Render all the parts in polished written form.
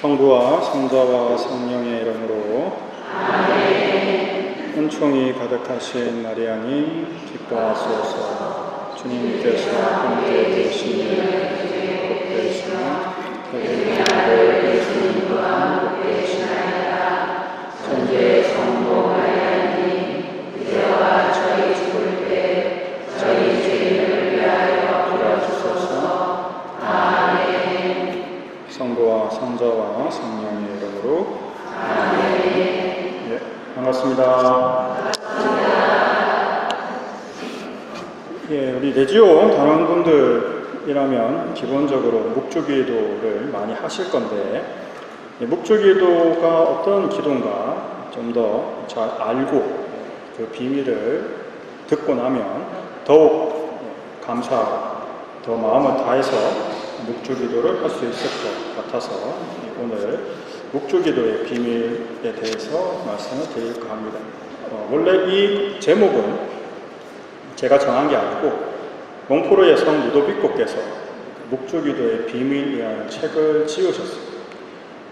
성부와 성자와 성령의 이름으로 아멘. 은총이 가득하신 마리아님 기뻐하소서. 주님께서 함께 계시니 복되시나 그의 아들 예수님 또한 복되시나이다. 천주의 성부 마리아님 이제와 저희 죽을 때 저희 죄인을 위하여 빌어주소서. 아멘. 성부와 성자와 성령의 이름으로 아멘. 네, 반갑습니다. 예, 우리 레지오 단원분들이라면 기본적으로 묵주기도를 많이 하실 건데, 묵주기도가 어떤 기도인가 좀 더 잘 알고 그 비밀을 듣고 나면 더욱 감사하고 더 마음을 다해서 묵주기도를 할 수 있을 것 같아서 오늘 묵주기도의 비밀에 대해서 말씀을 드릴까 합니다. 원래 이 제목은 제가 정한 게 아니고 몽포르의 성 루도비코께서 묵주기도의 비밀이라는 책을 지으셨습니다.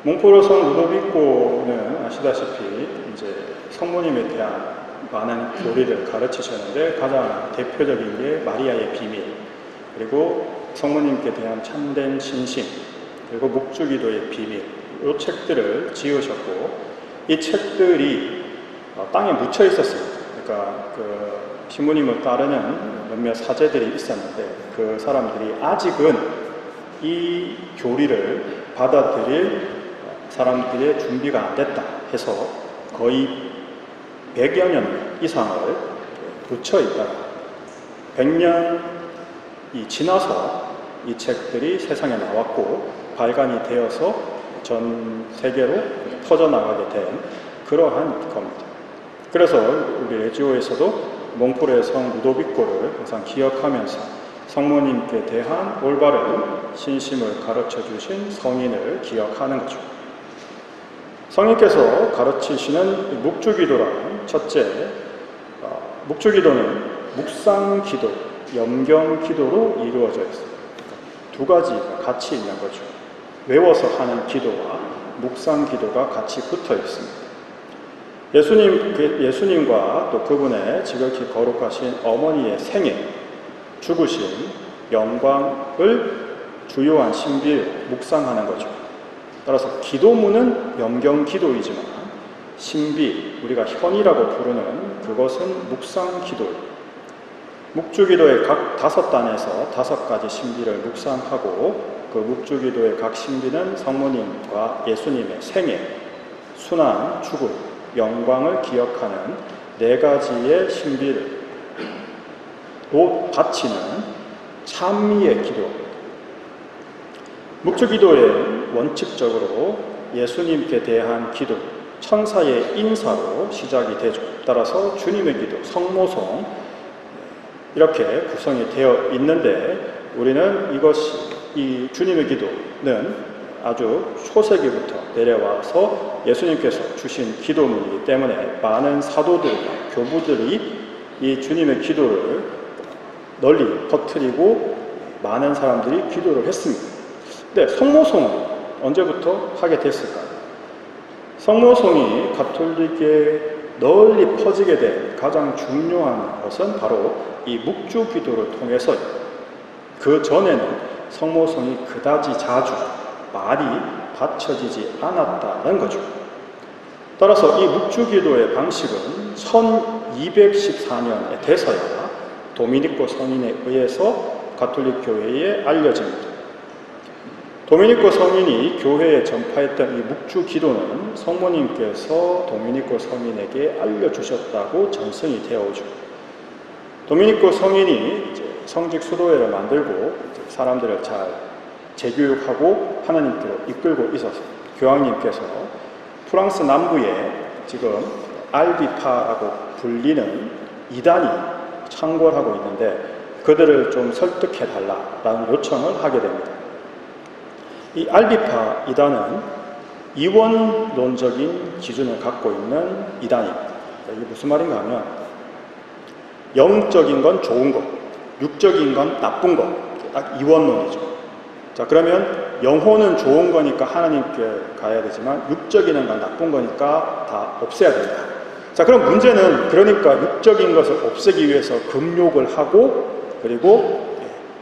몽포르 성 루도비코는 아시다시피 이제 성모님에 대한 많은 교리를 가르치셨는데 가장 대표적인 게 마리아의 비밀, 그리고 성모님께 대한 참된 신심, 그리고 묵주기도의 비밀, 이 책들을 지으셨고 이 책들이 땅에 묻혀 있었습니다. 그러니까 신부님을 따르는 몇몇 사제들이 있었는데 그 사람들이 아직은 이 교리를 받아들일 사람들의 준비가 안 됐다 해서 거의 100여 년 이상을 묻혀 있다가 100년이 지나서 이 책들이 세상에 나왔고 발간이 되어서 전 세계로 퍼져나가게 된 그러한 겁니다. 그래서 우리 레지오에서도 몽포르의 성 루도비코를 항상 기억하면서 성모님께 대한 올바른 신심을 가르쳐 주신 성인을 기억하는 거죠. 성인께서 가르치시는 묵주기도란 첫째, 묵주기도는 묵상기도, 염경기도로 이루어져 있습니다. 두 가지가 같이 있는 거죠. 외워서 하는 기도와 묵상기도가 같이 붙어 있습니다. 예수님과 또 그분의 지극히 거룩하신 어머니의 생애, 죽으심, 영광을 주요한 신비로 묵상하는 거죠. 따라서 기도문은 염경기도이지만 신비, 우리가 현이라고 부르는 그것은 묵상기도입니다. 묵주기도의 각 5단에서 5가지 신비를 묵상하고 그 묵주기도의 각 신비는 성모님과 예수님의 생애, 순환, 죽음, 영광을 기억하는 4가지의 신비를 바치는 찬미의 기도입니다. 묵주기도의 원칙적으로 예수님께 대한 기도, 천사의 인사로 시작이 되죠. 따라서 주님의 기도, 성모송 이렇게 구성이 되어 있는데 우리는 이 주님의 기도는 아주 초세기부터 내려와서 예수님께서 주신 기도문이기 때문에 많은 사도들과 교부들이 이 주님의 기도를 널리 퍼뜨리고 많은 사람들이 기도를 했습니다. 근데 성모송은 언제부터 하게 됐을까요? 성모송이 가톨릭에 널리 퍼지게 된 가장 중요한 것은 바로 이 묵주기도를 통해서입니다. 그 전에는 성모송이 그다지 자주 많이 바쳐지지 않았다는 거죠. 따라서 이 묵주기도의 방식은 1214년에 돼서야 도미니코 성인에 의해서 가톨릭 교회에 알려집니다. 도미니코 성인이 교회에 전파했던 이 묵주기도는 성모님께서 도미니코 성인에게 알려주셨다고 전승이 되어오죠. 도미니코 성인이 이제 성직 수도회를 만들고 사람들을 잘 재교육하고 하나님께로 이끌고 있어서 교황님께서 프랑스 남부에 지금 알비파라고 불리는 이단이 창궐하고 있는데 그들을 좀 설득해달라라는 요청을 하게 됩니다. 이 알비파 이단은 이원론적인 기준을 갖고 있는 이단입니다. 이게 무슨 말인가 하면 영적인 건 좋은 것, 육적인 건 나쁜 것, 딱 이원론이죠. 자, 그러면 영혼은 좋은 거니까 하나님께 가야 되지만 육적인 건 나쁜 거니까 다 없애야 된다. 자, 그럼 문제는 그러니까 육적인 것을 없애기 위해서 금욕을 하고 그리고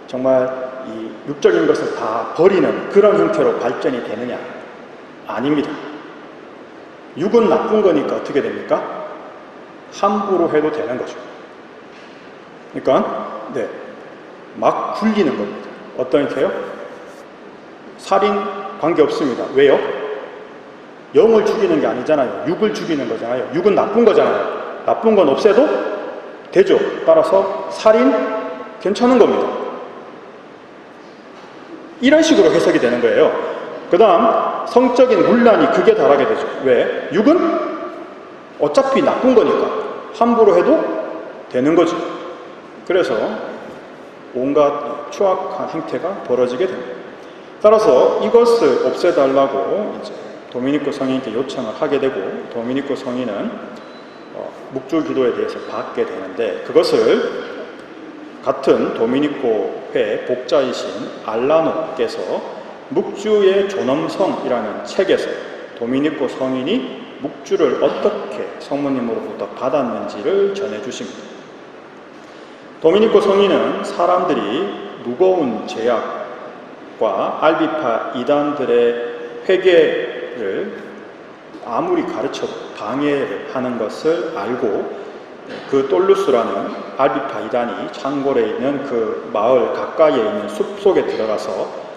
정말 이 육적인 것을 다 버리는 그런 형태로 발전이 되느냐? 아닙니다. 육은 나쁜 거니까 어떻게 됩니까? 함부로 해도 되는 거죠. 그러니까 막 굴리는 겁니다. 어떠니까요? 살인 관계없습니다. 왜요? 영을 죽이는 게 아니잖아요. 육을 죽이는 거잖아요. 육은 나쁜 거잖아요. 나쁜 건 없애도 되죠. 따라서 살인 괜찮은 겁니다. 이런 식으로 해석이 되는 거예요. 그 다음 성적인 문란이 극에 달하게 되죠. 왜? 육은 어차피 나쁜 거니까 함부로 해도 되는 거지. 그래서 온갖 추악한 행태가 벌어지게 됩니다. 따라서 이것을 없애달라고 이제 도미니코 성인께 요청을 하게 되고 도미니코 성인은 묵주 기도에 대해서 받게 되는데 그것을 같은 도미니코 회 복자이신 알라노께서 묵주의 존엄성이라는 책에서 도미니코 성인이 묵주를 어떻게 성모님으로부터 받았는지를 전해주십니다. 도미니코 성인은 사람들이 무거운 제약과 알비파 이단들의 회개를 아무리 가르쳐도 방해를 하는 것을 알고 그 똘루스라는 알비파 이단이 창궐에 있는 그 마을 가까이에 있는 숲 속에 들어가서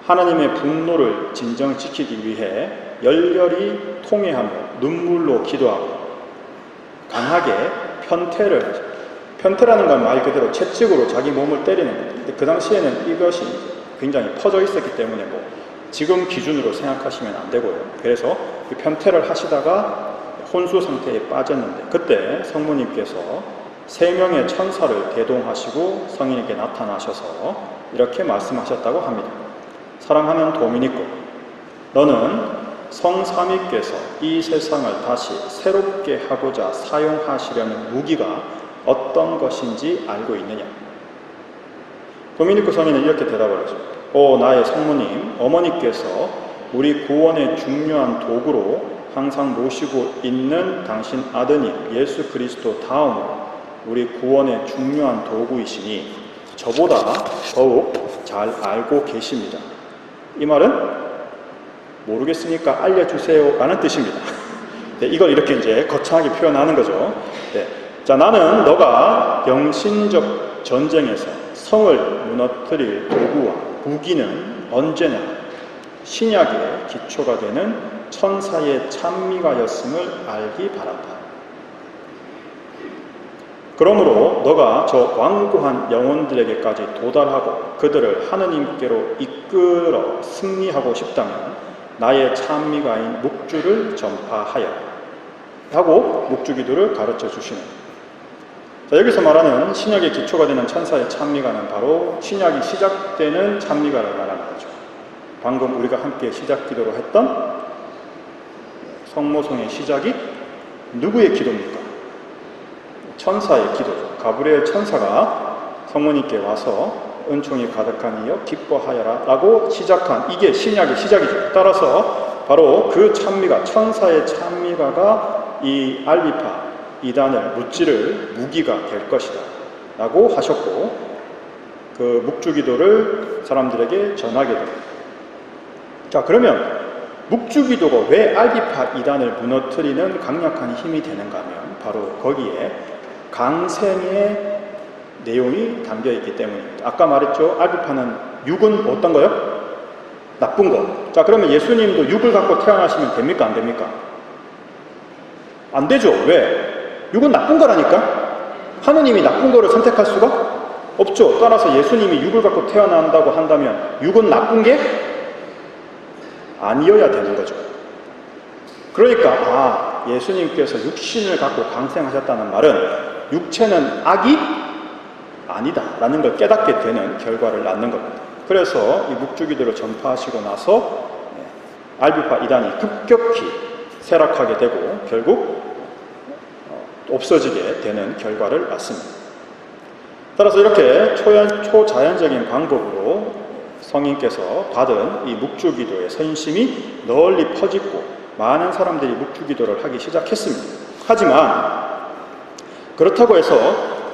하나님의 분노를 진정시키기 위해 열렬히 통회하며 눈물로 기도하고 강하게 편태라는 건 말 그대로 채찍으로 자기 몸을 때리는 거예요. 근데 그 당시에는 이것이 굉장히 퍼져 있었기 때문에 지금 기준으로 생각하시면 안 되고요. 그래서 그 편태를 하시다가 혼수 상태에 빠졌는데 그때 성모님께서 3명의 천사를 대동하시고 성인에게 나타나셔서 이렇게 말씀하셨다고 합니다. 사랑하는 도미니코, 너는 성삼위께서 이 세상을 다시 새롭게 하고자 사용하시려는 무기가 어떤 것인지 알고 있느냐? 도미니코 성인은 이렇게 대답을 하죠. 오 나의 성모님, 어머니께서 우리 구원의 중요한 도구로 항상 모시고 있는 당신 아드님 예수 그리스도 다음으로 우리 구원의 중요한 도구이시니 저보다 더욱 잘 알고 계십니다. 이 말은 모르겠으니까 알려주세요 라는 뜻입니다. 이걸 이렇게 이제 거창하게 표현하는 거죠. 자, 나는 너가 영신적 전쟁에서 성을 무너뜨릴 도구와 무기는 언제나 신약의 기초가 되는 천사의 찬미가였음을 알기 바란다. 그러므로 너가 저 완고한 영혼들에게까지 도달하고 그들을 하느님께로 이끌어 승리하고 싶다면 나의 찬미가인 묵주를 전파하여 하고 묵주기도를 가르쳐 주시는 거예요. 자, 여기서 말하는 신약의 기초가 되는 천사의 찬미가는 바로 신약이 시작되는 찬미가를 말하는 거죠. 방금 우리가 함께 시작 기도로 했던 성모송의 시작이 누구의 기도입니까? 천사의 기도죠. 가브리엘 천사가 성모님께 와서 은총이 가득한 이여 기뻐하여라 라고 시작한 이게 신약의 시작이죠. 따라서 바로 그 찬미가 천사의 찬미가가 이 알비파 이단을 무찌를 무기가 될 것이다 라고 하셨고 그 묵주기도를 사람들에게 전하게 됩니다. 자, 그러면 묵주기도가 왜 알비파 이단을 무너뜨리는 강력한 힘이 되는가 하면 바로 거기에 강생의 내용이 담겨있기 때문입니다. 아까 말했죠. 알비파는 육은 어떤 거요? 나쁜 거. 자, 그러면 예수님도 육을 갖고 태어나시면 됩니까? 안 됩니까? 안 되죠. 왜? 육은 나쁜 거라니까? 하느님이 나쁜 거를 선택할 수가 없죠. 따라서 예수님이 육을 갖고 태어난다고 한다면 육은 나쁜 게 아니어야 되는 거죠. 그러니까 예수님께서 육신을 갖고 강생하셨다는 말은 육체는 악이 아니다 라는 걸 깨닫게 되는 결과를 낳는 겁니다. 그래서 이 묵주기도를 전파하시고 나서 알비파 이단이 급격히 쇠락하게 되고 결국 없어지게 되는 결과를 낳습니다. 따라서 이렇게 초자연적인 방법으로 성인께서 받은 이 묵주기도의 선심이 널리 퍼지고 많은 사람들이 묵주기도를 하기 시작했습니다. 하지만 그렇다고 해서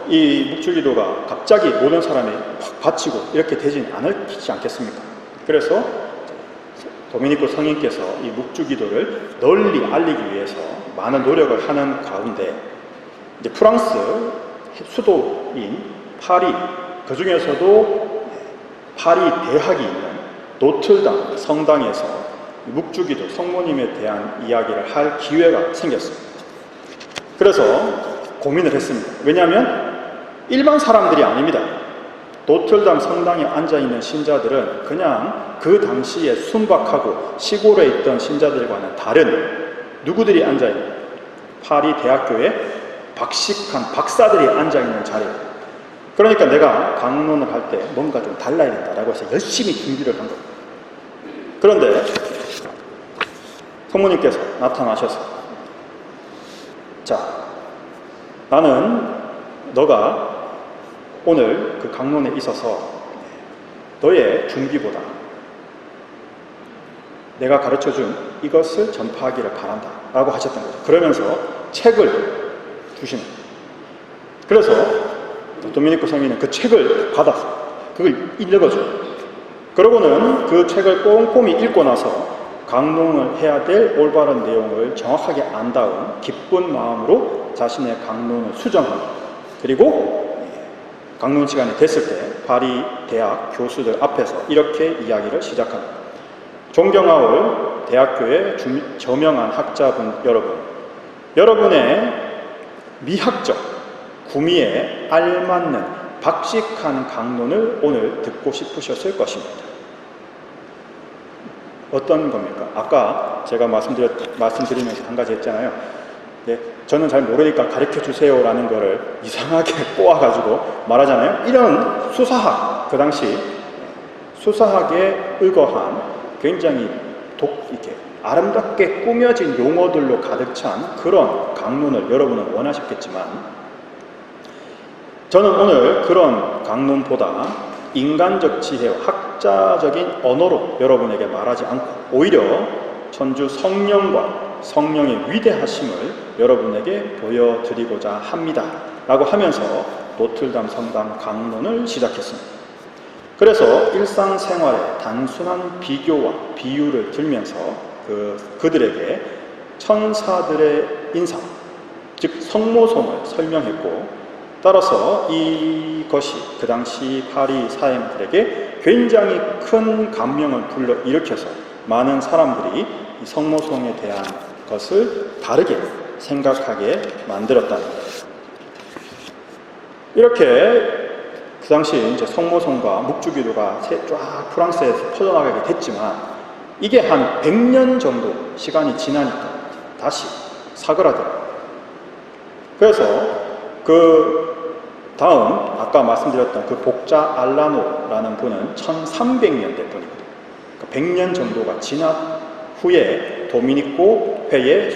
이 묵주기도가 갑자기 모든 사람이 확 바치고 이렇게 되진 않지 않겠습니까? 그래서 도미니코 성인께서 이 묵주기도를 널리 알리기 위해서 많은 노력을 하는 가운데 이제 프랑스 수도인 파리, 그 중에서도 파리 대학이 있는 노틀담 성당에서 묵주기도 성모님에 대한 이야기를 할 기회가 생겼습니다. 그래서 고민을 했습니다. 왜냐하면 일반 사람들이 아닙니다. 노틀담 성당에 앉아있는 신자들은 그냥 그 당시에 순박하고 시골에 있던 신자들과는 다른 누구들이 앉아있는 파리 대학교에 박식한 박사들이 앉아있는 자리입니다. 그러니까 내가 강론을 할 때 뭔가 좀 달라야 된다라고 해서 열심히 준비를 한 겁니다. 그런데 성모님께서 나타나셔서 자, 나는 너가 오늘 그 강론에 있어서 너의 준비보다 내가 가르쳐준 이것을 전파하기를 바란다 라고 하셨던 거죠. 그러면서 책을 주시는 거예요. 그래서 도미니코 성인은 그 책을 받아서 그걸 읽어줘요. 그러고는 그 책을 꼼꼼히 읽고 나서 강론을 해야 될 올바른 내용을 정확하게 안 다음 기쁜 마음으로 자신의 강론을 수정합니다. 그리고 강론 시간이 됐을 때 파리 대학 교수들 앞에서 이렇게 이야기를 시작합니다. 존경하올 대학교의 저명한 학자분 여러분, 여러분의 미학적 구미에 알맞는 박식한 강론을 오늘 듣고 싶으셨을 것입니다. 어떤 겁니까? 아까 제가 말씀드리면서 한 가지 했잖아요. 네, 저는 잘 모르니까 가르쳐 주세요 라는 거를 이상하게 꼬아가지고 말하잖아요. 이런 수사학, 그 당시 수사학에 의거한 굉장히 이렇게 아름답게 꾸며진 용어들로 가득 찬 그런 강론을 여러분은 원하셨겠지만 저는 오늘 그런 강론보다 인간적 지혜와 학자적인 언어로 여러분에게 말하지 않고 오히려 천주 성령과 성령의 위대하심을 여러분에게 보여드리고자 합니다 라고 하면서 노틀담 성당 강론을 시작했습니다. 그래서 일상생활에 단순한 비교와 비유를 들면서 그들에게 천사들의 인상, 즉 성모송을 설명했고 따라서 이것이 그 당시 파리 사람들에게 굉장히 큰 감명을 불러일으켜서 많은 사람들이 이 성모송에 대한 것을 다르게 생각하게 만들었다는 거예요. 이렇게 그 당시 이제 성모송과 묵주기도가 쫙 프랑스에서 퍼져나가게 됐지만 이게 한 100년 정도 시간이 지나니까 다시 사그라들어요. 그래서 그 다음 아까 말씀드렸던 그 복자 알라노라는 분은 1300년대 분입니다. 그러니까 100년 정도가 지난 후에 도미니코 회의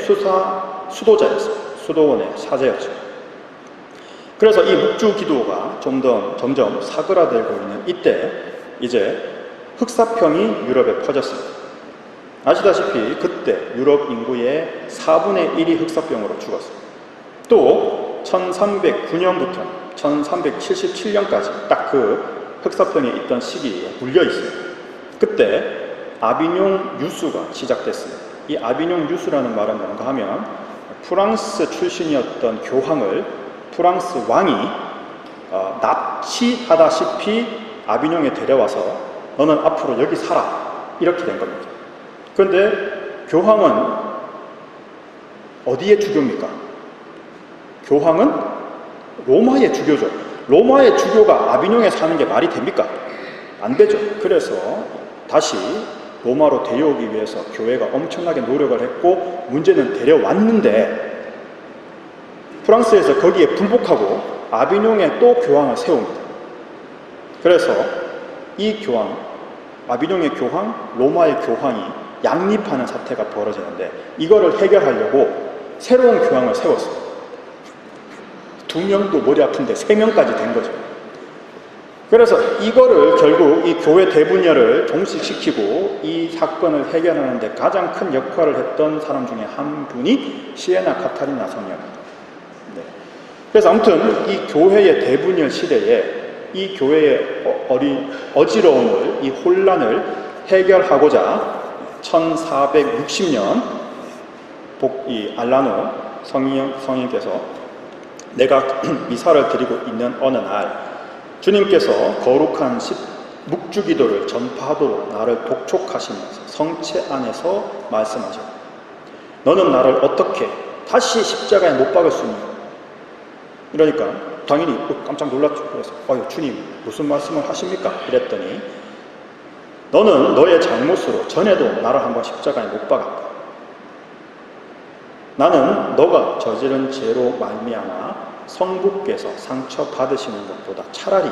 수도자였어요. 수도원의 사제였죠. 그래서 이 묵주 기도가 점점 사그라들고 있는 이때 이제 흑사병이 유럽에 퍼졌습니다. 아시다시피 그때 유럽 인구의 4분의 1이 흑사병으로 죽었습니다. 또 1309년부터 1377년까지 딱 그 흑사병에 있던 시기에 물려 있어요. 그때 아비뇽 유수가 시작됐습니다. 이 아비뇽 유수라는 말은 뭔가 하면 프랑스 출신이었던 교황을 프랑스 왕이 납치하다시피 아비뇽에 데려와서 너는 앞으로 여기 살아 이렇게 된 겁니다. 그런데 교황은 어디에 주교입니까? 교황은 로마의 주교죠. 로마의 주교가 아비뇽에 사는 게 말이 됩니까? 안 되죠. 그래서 다시 로마로 데려오기 위해서 교회가 엄청나게 노력을 했고 문제는 데려왔는데 프랑스에서 거기에 불복하고 아비뇽에 또 교황을 세웁니다. 그래서 이 교황, 아비뇽의 교황, 로마의 교황이 양립하는 사태가 벌어지는데 이거를 해결하려고 새로운 교황을 세웠습니다. 2명도 머리 아픈데 3명까지 된 거죠. 그래서 이거를 결국 이 교회 대분열을 종식시키고 이 사건을 해결하는 데 가장 큰 역할을 했던 사람 중에 한 분이 시에나 카타리나 성녀입니다. 네. 그래서 아무튼 이 교회의 대분열 시대에 이 교회의 어지러움을, 이 혼란을 해결하고자 1460년 이 알라노 성인께서 내가 미사를 드리고 있는 어느 날 주님께서 거룩한 묵주기도를 전파하도록 나를 독촉하시면서 성체 안에서 말씀하셨다. 너는 나를 어떻게 다시 십자가에 못 박을 수 있냐? 이러니까 당연히 깜짝 놀랐죠. 그래서 주님 무슨 말씀을 하십니까? 이랬더니 너는 너의 잘못으로 전에도 나를 한번 십자가에 못 박았다. 나는 너가 저지른 죄로 말미암아 성부께서 상처 받으시는 것보다 차라리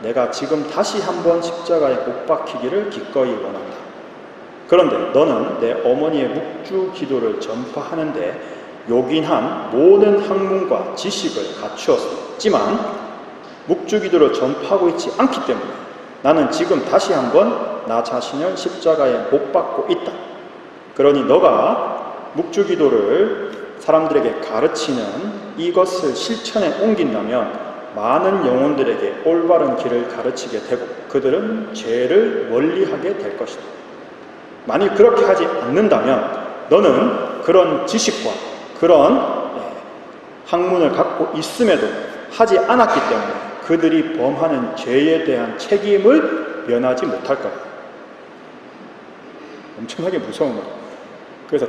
내가 지금 다시 한번 십자가에 못 박히기를 기꺼이 원한다. 그런데 너는 내 어머니의 묵주 기도를 전파하는데 요긴한 모든 학문과 지식을 갖추었지만 묵주 기도를 전파하고 있지 않기 때문에 나는 지금 다시 한번 나 자신을 십자가에 못 박고 있다. 그러니 너가 묵주 기도를 사람들에게 가르치는 이것을 실천에 옮긴다면 많은 영혼들에게 올바른 길을 가르치게 되고 그들은 죄를 멀리하게 될 것이다. 만일 그렇게 하지 않는다면 너는 그런 지식과 그런 학문을 갖고 있음에도 하지 않았기 때문에 그들이 범하는 죄에 대한 책임을 면하지 못할 거다. 엄청나게 무서운 거죠. 그래서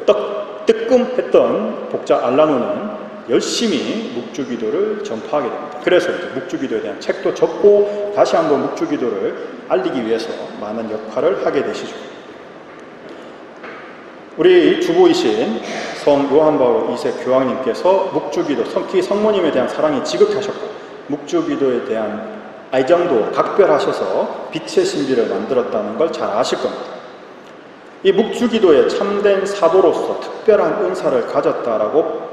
뜨끔했던 복자 알라노는 열심히 묵주기도를 전파하게 됩니다. 그래서 이제 묵주기도에 대한 책도 적고 다시 한번 묵주기도를 알리기 위해서 많은 역할을 하게 되시죠. 우리 주보이신 성 요한 바오 2세 교황님께서 묵주기도, 특히 성모님에 대한 사랑이 지극하셨고 묵주기도에 대한 애정도 각별하셔서 빛의 신비를 만들었다는 걸 잘 아실 겁니다. 이 묵주기도의 참된 사도로서 특별한 은사를 가졌다라고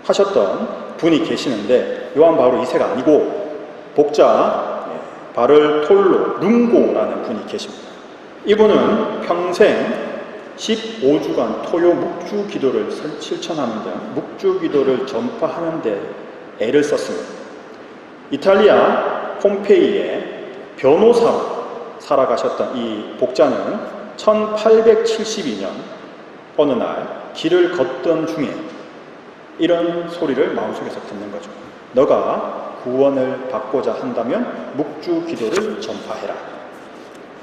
하셨던 분이 계시는데 요한 바오로 2세가 아니고 복자 바를톨로 룽고라는 분이 계십니다. 이분은 평생 15주간 토요 묵주기도를 실천하는 등 묵주기도를 전파하는 데 애를 썼습니다. 이탈리아 폼페이에 변호사로 살아가셨던 이 복자는 1872년 어느 날 길을 걷던 중에 이런 소리를 마음속에서 듣는 거죠. 너가 구원을 받고자 한다면 묵주 기도를 전파해라.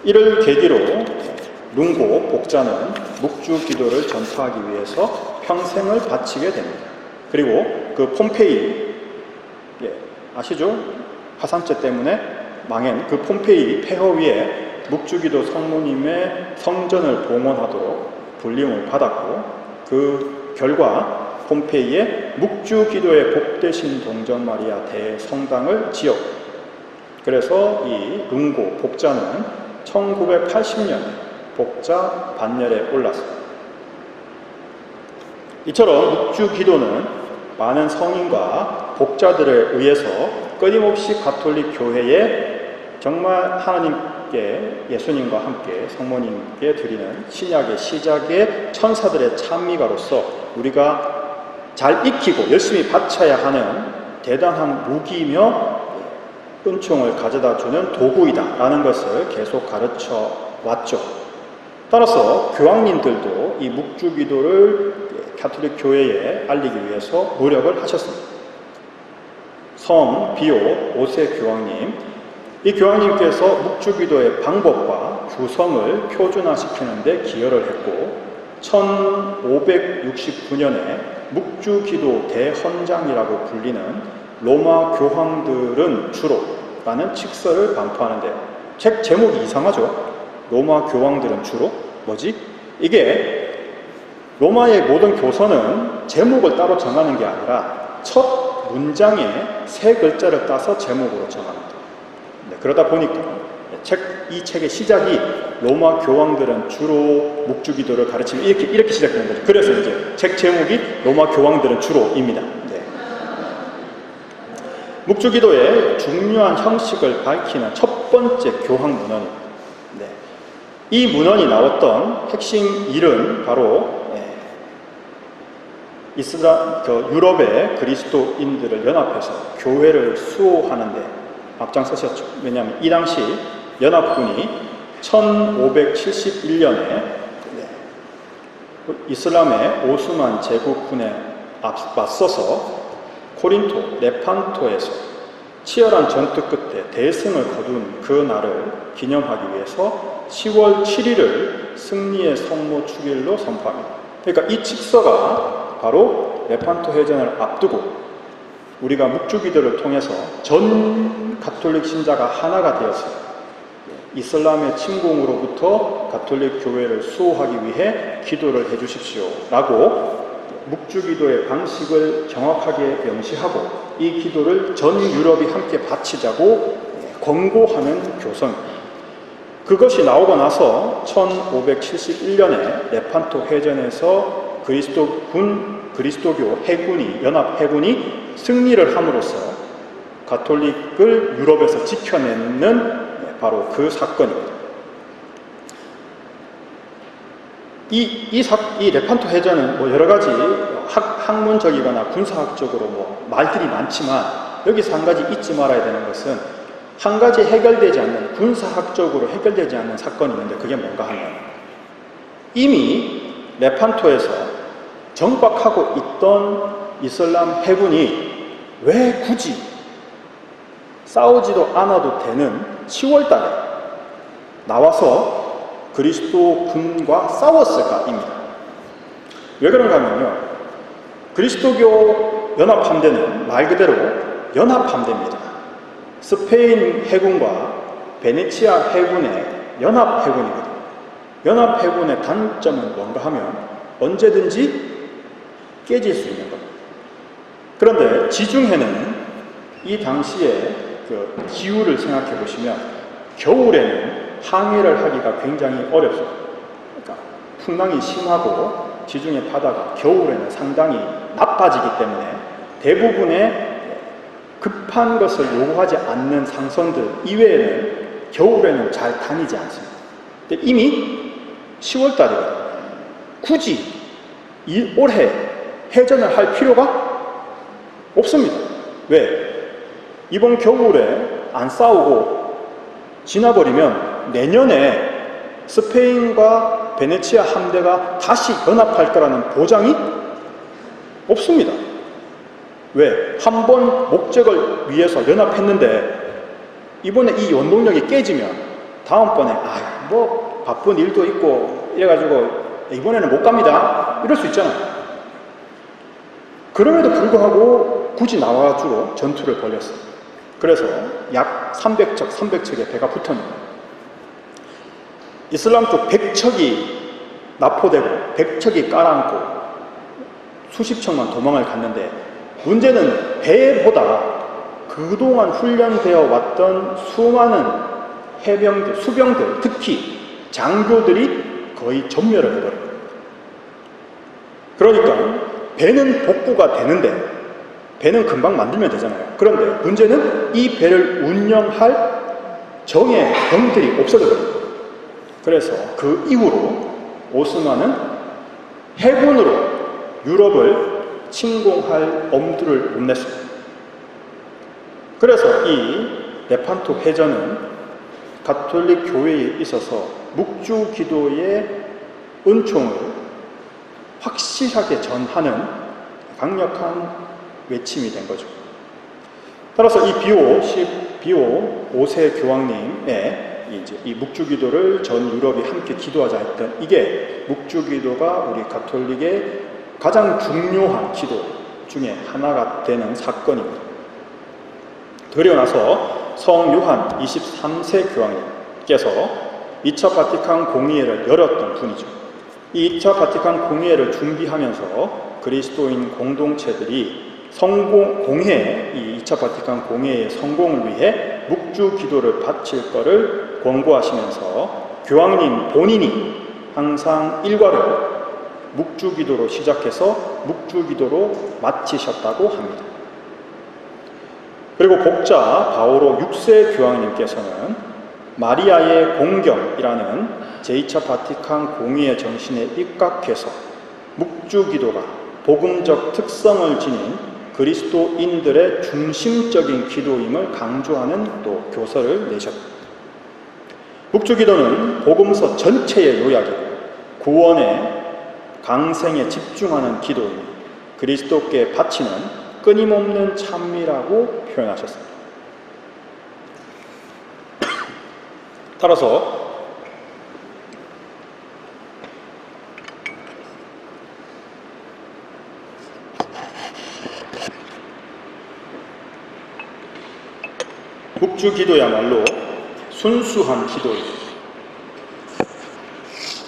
이를 계기로 룽고 복자는 묵주 기도를 전파하기 위해서 평생을 바치게 됩니다. 그리고 그 폼페이, 아시죠? 화산재 때문에 망한 그 폼페이 폐허 위에 묵주기도 성모님의 성전을 봉헌하도록 불림을 받았고 그 결과 폼페이에 묵주기도의 복되신 동전 마리아 대성당을 지었고 그래서 이 룽고 복자는 1980년에 복자 반열에 올랐습니다. 이처럼 묵주기도는 많은 성인과 복자들에 의해서 끊임없이 가톨릭 교회에 정말 하나님께 예수님과 함께 성모님께 드리는 신약의 시작의 천사들의 찬미가로서 우리가 잘 익히고 열심히 바쳐야 하는 대단한 무기이며 은총을 가져다 주는 도구이다 라는 것을 계속 가르쳐 왔죠. 따라서 교황님들도 이 묵주기도를 가톨릭 교회에 알리기 위해서 노력을 하셨습니다. 성 비오 5세 교황님, 이 교황님께서 묵주기도의 방법과 구성을 표준화시키는 데 기여를 했고 1569년에 묵주기도 대헌장이라고 불리는 로마 교황들은 주로 라는 칙서를 반포하는데 책 제목이 이상하죠? 로마 교황들은 주로? 뭐지? 이게 로마의 모든 교서는 제목을 따로 정하는 게 아니라 첫 문장에 세 글자를 따서 제목으로 정합니다. 그러다 보니까 이 책의 시작이 로마 교황들은 주로 묵주기도를 가르치면 이렇게 시작되는 거죠. 그래서 이제 책 제목이 로마 교황들은 주로입니다. 묵주기도의 중요한 형식을 밝히는 첫 번째 교황 문헌입니다. 네. 이 문헌이 나왔던 핵심 일은 바로 유럽의 그리스도인들을 연합해서 교회를 수호하는데 앞장서셨죠. 왜냐하면 이 당시 연합군이 1571년에 이슬람의 오스만 제국군에 맞서서 코린토, 레판토에서 치열한 전투 끝에 대승을 거둔 그 날을 기념하기 위해서 10월 7일을 승리의 성모 축일로 선포합니다. 그러니까 이 칙서가 바로 레판토 해전을 앞두고 우리가 묵주기도를 통해서 전 가톨릭 신자가 하나가 되었어요. 이슬람의 침공으로부터 가톨릭 교회를 수호하기 위해 기도를 해주십시오 라고 묵주기도의 방식을 정확하게 명시하고 이 기도를 전 유럽이 함께 바치자고 권고하는 교서입니다. 그것이 나오고 나서 1571년에 레판토 해전에서 그리스도교 해군이, 연합 해군이 승리를 함으로써 가톨릭을 유럽에서 지켜내는 바로 그 사건입니다. 이 레판토 해전은 여러 가지 학문적이거나 군사학적으로 말들이 많지만 여기서 한 가지 잊지 말아야 되는 것은 한 가지 해결되지 않는, 군사학적으로 해결되지 않는 사건이 있는데 그게 뭔가 하면 이미 레판토에서 정박하고 있던 이슬람 해군이 왜 굳이 싸우지도 않아도 되는 10월 달에 나와서 그리스도군과 싸웠을까입니다. 왜 그런가 하면요, 그리스도교 연합함대는 말 그대로 연합함대입니다. 스페인 해군과 베네치아 해군의 연합해군이거든요. 연합해군의 단점은 뭔가 하면 언제든지 깨질 수 있는 겁니다. 그런데 지중해는 이 당시에 그 기후를 생각해 보시면 겨울에는 항해를 하기가 굉장히 어렵습니다. 그러니까 풍랑이 심하고 지중해 바다가 겨울에는 상당히 나빠지기 때문에 대부분의 급한 것을 요구하지 않는 상선들 이외에는 겨울에는 잘 다니지 않습니다. 근데 이미 10월 달이거든요. 굳이 올해 해전을 할 필요가 없습니다. 왜? 이번 겨울에 안 싸우고 지나버리면 내년에 스페인과 베네치아 함대가 다시 연합할 거라는 보장이 없습니다. 왜? 한 번 목적을 위해서 연합했는데 이번에 이 원동력이 깨지면 다음번에 바쁜 일도 있고 이래가지고 이번에는 못 갑니다 이럴 수 있잖아요. 그럼에도 불구하고 굳이 나와주고 전투를 벌였어요. 그래서 약 300척의 배가 붙었는데 이슬람 쪽 100척이 납포되고 100척이 깔아앉고 수십 척만 도망을 갔는데 문제는 배보다 그동안 훈련되어 왔던 수많은 해병들, 수병들, 특히 장교들이 거의 전멸을 해버립니다. 그러니까 배는 복구가 되는데 배는 금방 만들면 되잖아요. 그런데 문제는 이 배를 운영할 정예 병들이 없어져 버립니다. 그래서 그 이후로 오스만은 해군으로 유럽을 침공할 엄두를 못 냈습니다. 그래서 이 레판토 해전은 가톨릭 교회에 있어서 묵주 기도의 은총을 확실하게 전하는 강력한 외침이 된 거죠. 따라서 이 비오 5세 교황님의 이 묵주 기도를 전 유럽이 함께 기도하자 했던 이게 묵주 기도가 우리 가톨릭의 가장 중요한 기도 중에 하나가 되는 사건입니다. 그리고 나서 성 요한 23세 교황님께서 2차 바티칸 공의회를 열었던 분이죠. 이 2차 바티칸 공의회를 준비하면서 그리스도인 공동체들이 이 2차 바티칸 공의회의 성공을 위해 묵주 기도를 바칠 것을 권고하시면서 교황님 본인이 항상 일과를 묵주 기도로 시작해서 묵주 기도로 마치셨다고 합니다. 그리고 복자 바오로 6세 교황님께서는 마리아의 공경이라는 제2차 바티칸 공의의 정신에 입각해서 묵주기도가 복음적 특성을 지닌 그리스도인들의 중심적인 기도임을 강조하는 또 교서를 내셨다. 묵주기도는 복음서 전체의 요약이고 구원의 강생에 집중하는 기도이며 그리스도께 바치는 끊임없는 찬미라고 표현하셨습니다. 따라서 묵주기도야말로 순수한 기도입니다.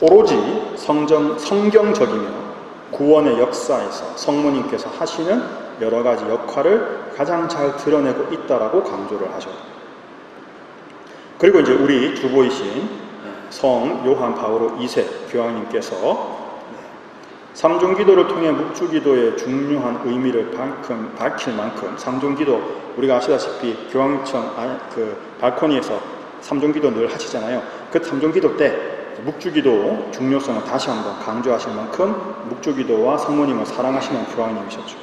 오로지 성경적이며 구원의 역사에서 성모님께서 하시는 여러 가지 역할을 가장 잘 드러내고 있다라고 강조를 하죠. 그리고 이제 우리 주보이신 성 요한 바오로 2세 교황님께서 삼중기도를 통해 묵주기도의 중요한 의미를 밝힐 만큼 삼중기도 우리가 아시다시피 교황청 발코니에서 삼중기도 늘 하시잖아요. 그 삼중기도 때 묵주기도 중요성을 다시 한번 강조하실 만큼 묵주기도와 성모님을 사랑하시는 교황님이셨죠.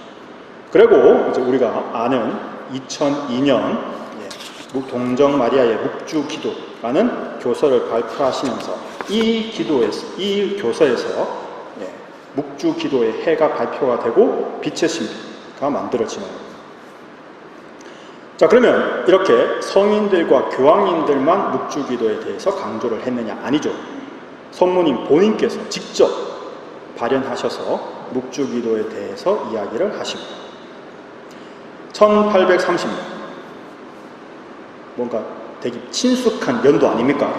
그리고 이제 우리가 아는 2002년 동정 마리아의 묵주기도라는 교서를 발표하시면서 이 교서에서 묵주기도의 해가 발표가 되고 빛의 신비가 만들어지는 겁니다. 자, 그러면 이렇게 성인들과 교황님들만 묵주기도에 대해서 강조를 했느냐? 아니죠. 성모님 본인께서 직접 발현하셔서 묵주기도에 대해서 이야기를 하십니다. 1830년, 뭔가 되게 친숙한 연도 아닙니까?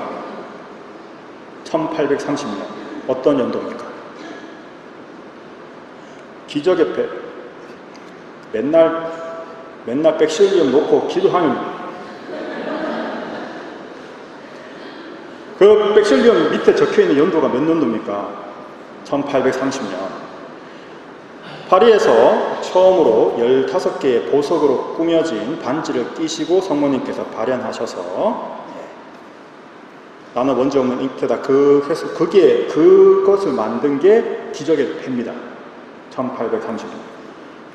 1830년, 어떤 연도입니까? 기적의 배, 맨날 백실리움 놓고 기도하는 그 백실리움 밑에 적혀있는 연도가 몇 년도입니까? 1830년. 파리에서 처음으로 15개의 보석으로 꾸며진 반지를 끼시고 성모님께서 발현하셔서 나는 원죄 없는 잉태다. 그것을 만든 게 기적의 배입니다. 1830년.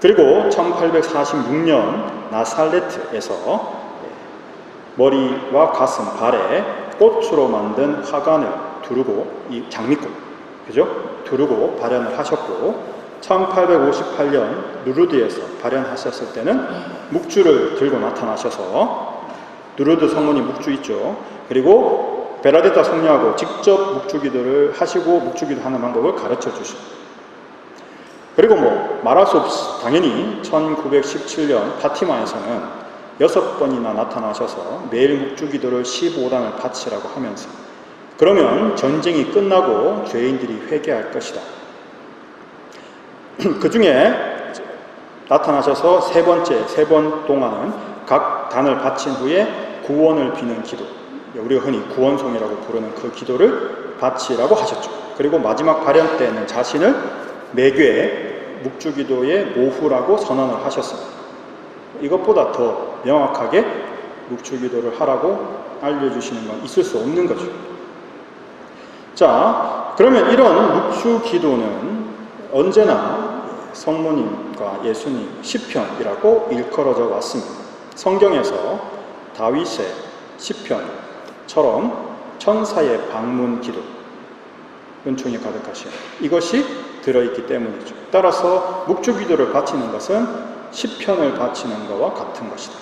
그리고 1846년 나살레트에서 머리와 가슴, 발에 꽃으로 만든 화관을 두르고, 이 장미꽃, 그죠? 두르고 발현을 하셨고, 1858년 누르드에서 발현하셨을 때는 묵주를 들고 나타나셔서, 누르드 성모님 묵주 있죠? 그리고 베라데타 성녀하고 직접 묵주기도를 하시고 묵주기도 하는 방법을 가르쳐 주십니다. 그리고 말할 수 없이 당연히 1917년 파티마에서는 6번이나 나타나셔서 매일 묵주기도를 15단을 바치라고 하면서 그러면 전쟁이 끝나고 죄인들이 회개할 것이다. 그 중에 나타나셔서 세 번 동안은 각 단을 바친 후에 구원을 비는 기도, 우리가 흔히 구원송이라고 부르는 그 기도를 바치라고 하셨죠. 그리고 마지막 발현 때는 자신을 매교의 묵주기도의 모후라고 선언을 하셨습니다. 이것보다 더 명확하게 묵주기도를 하라고 알려주시는 건 있을 수 없는 거죠. 자, 그러면 이런 묵주기도는 언제나 성모님과 예수님 시편이라고 일컬어져 왔습니다. 성경에서 다윗의 시편처럼 천사의 방문 기도, 은총이 가득하신 이것이 들어있기 때문이죠. 따라서 묵주기도를 바치는 것은 시편을 바치는 것과 같은 것이다.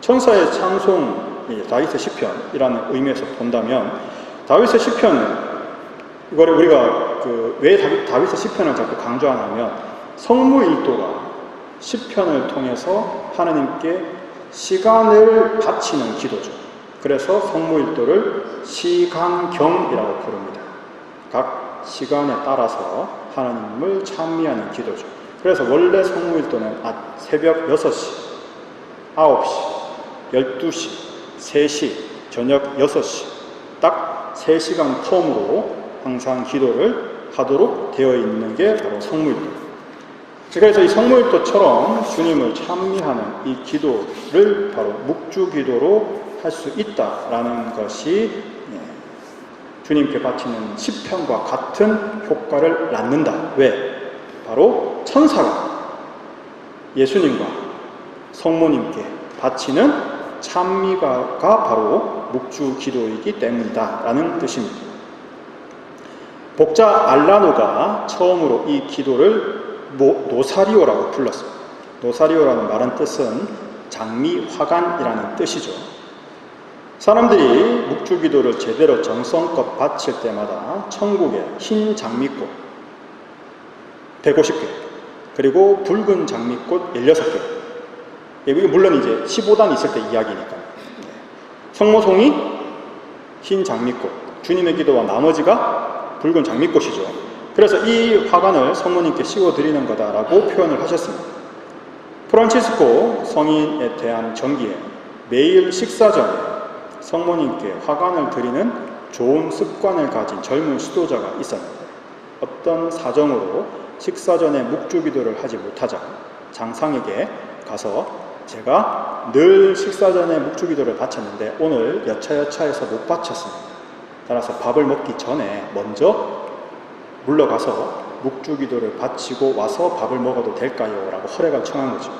천사의 찬송, 다윗의 시편이라는 의미에서 본다면 다윗의 시편은 이거를 우리가 왜 다윗의 시편을 자꾸 강조하냐면 성무일도가 시편을 통해서 하나님께 시간을 바치는 기도죠. 그래서 성무일도를 시간경이라고 부릅니다. 각 시간에 따라서 하나님을 찬미하는 기도죠. 그래서 원래 성무일도는 새벽 6시, 9시, 12시, 3시, 저녁 6시 딱 3시간 텀으로 항상 기도를 하도록 되어 있는 게 바로 성무일도. 그래서 이 성모일도처럼 주님을 찬미하는 이 기도를 바로 묵주기도로 할 수 있다라는 것이 주님께 바치는 시편과 같은 효과를 낳는다. 왜? 바로 천사가 예수님과 성모님께 바치는 찬미가 바로 묵주기도이기 때문이다 라는 뜻입니다. 복자 알라노가 처음으로 이 기도를 노사리오라고 불렀습니다. 노사리오라는 말은 뜻은 장미화관이라는 뜻이죠. 사람들이 묵주기도를 제대로 정성껏 바칠 때마다 천국에 흰 장미꽃 150개 그리고 붉은 장미꽃 16개, 이게 물론 이제 15단 있을 때 이야기니까 성모송이 흰 장미꽃, 주님의 기도와 나머지가 붉은 장미꽃이죠. 그래서 이 화관을 성모님께 씌워드리는 거다라고 표현을 하셨습니다. 프란치스코 성인에 대한 정기에 매일 식사 전에 성모님께 화관을 드리는 좋은 습관을 가진 젊은 수도자가 있었는데 어떤 사정으로 식사 전에 묵주기도를 하지 못하자 장상에게 가서 제가 늘 식사 전에 묵주기도를 바쳤는데 오늘 여차여차해서 못 바쳤습니다. 따라서 밥을 먹기 전에 먼저 물러가서 묵주기도를 바치고 와서 밥을 먹어도 될까요? 라고 허락을 청한 거죠.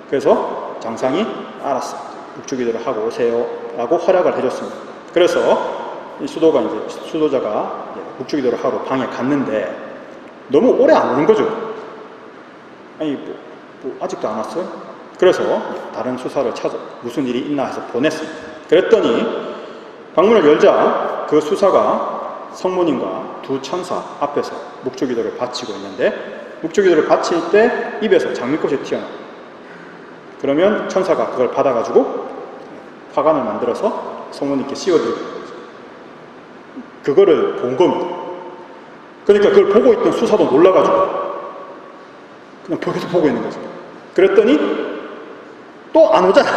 그래서 장상이 알았어, 묵주기도를 하고 오세요 라고 허락을 해줬습니다. 그래서 이 수도자가 묵주기도를 하러 방에 갔는데 너무 오래 안 오는 거죠. 아니 뭐 아직도 안 왔어요? 그래서 다른 수사를 찾아 무슨 일이 있나 해서 보냈습니다. 그랬더니 방문을 열자 그 수사가 성모님과 두 천사 앞에서 묵주기도를 바치고 있는데 묵주기도를 바칠 때 입에서 장미꽃이 튀어나와요. 그러면 천사가 그걸 받아가지고 화관을 만들어서 성모님께 씌워드리는 거죠. 그거를 본 겁니다. 그러니까 그걸 보고 있던 수사도 놀라가지고 그냥 계속 보고 있는 거죠. 그랬더니 또 안 오잖아.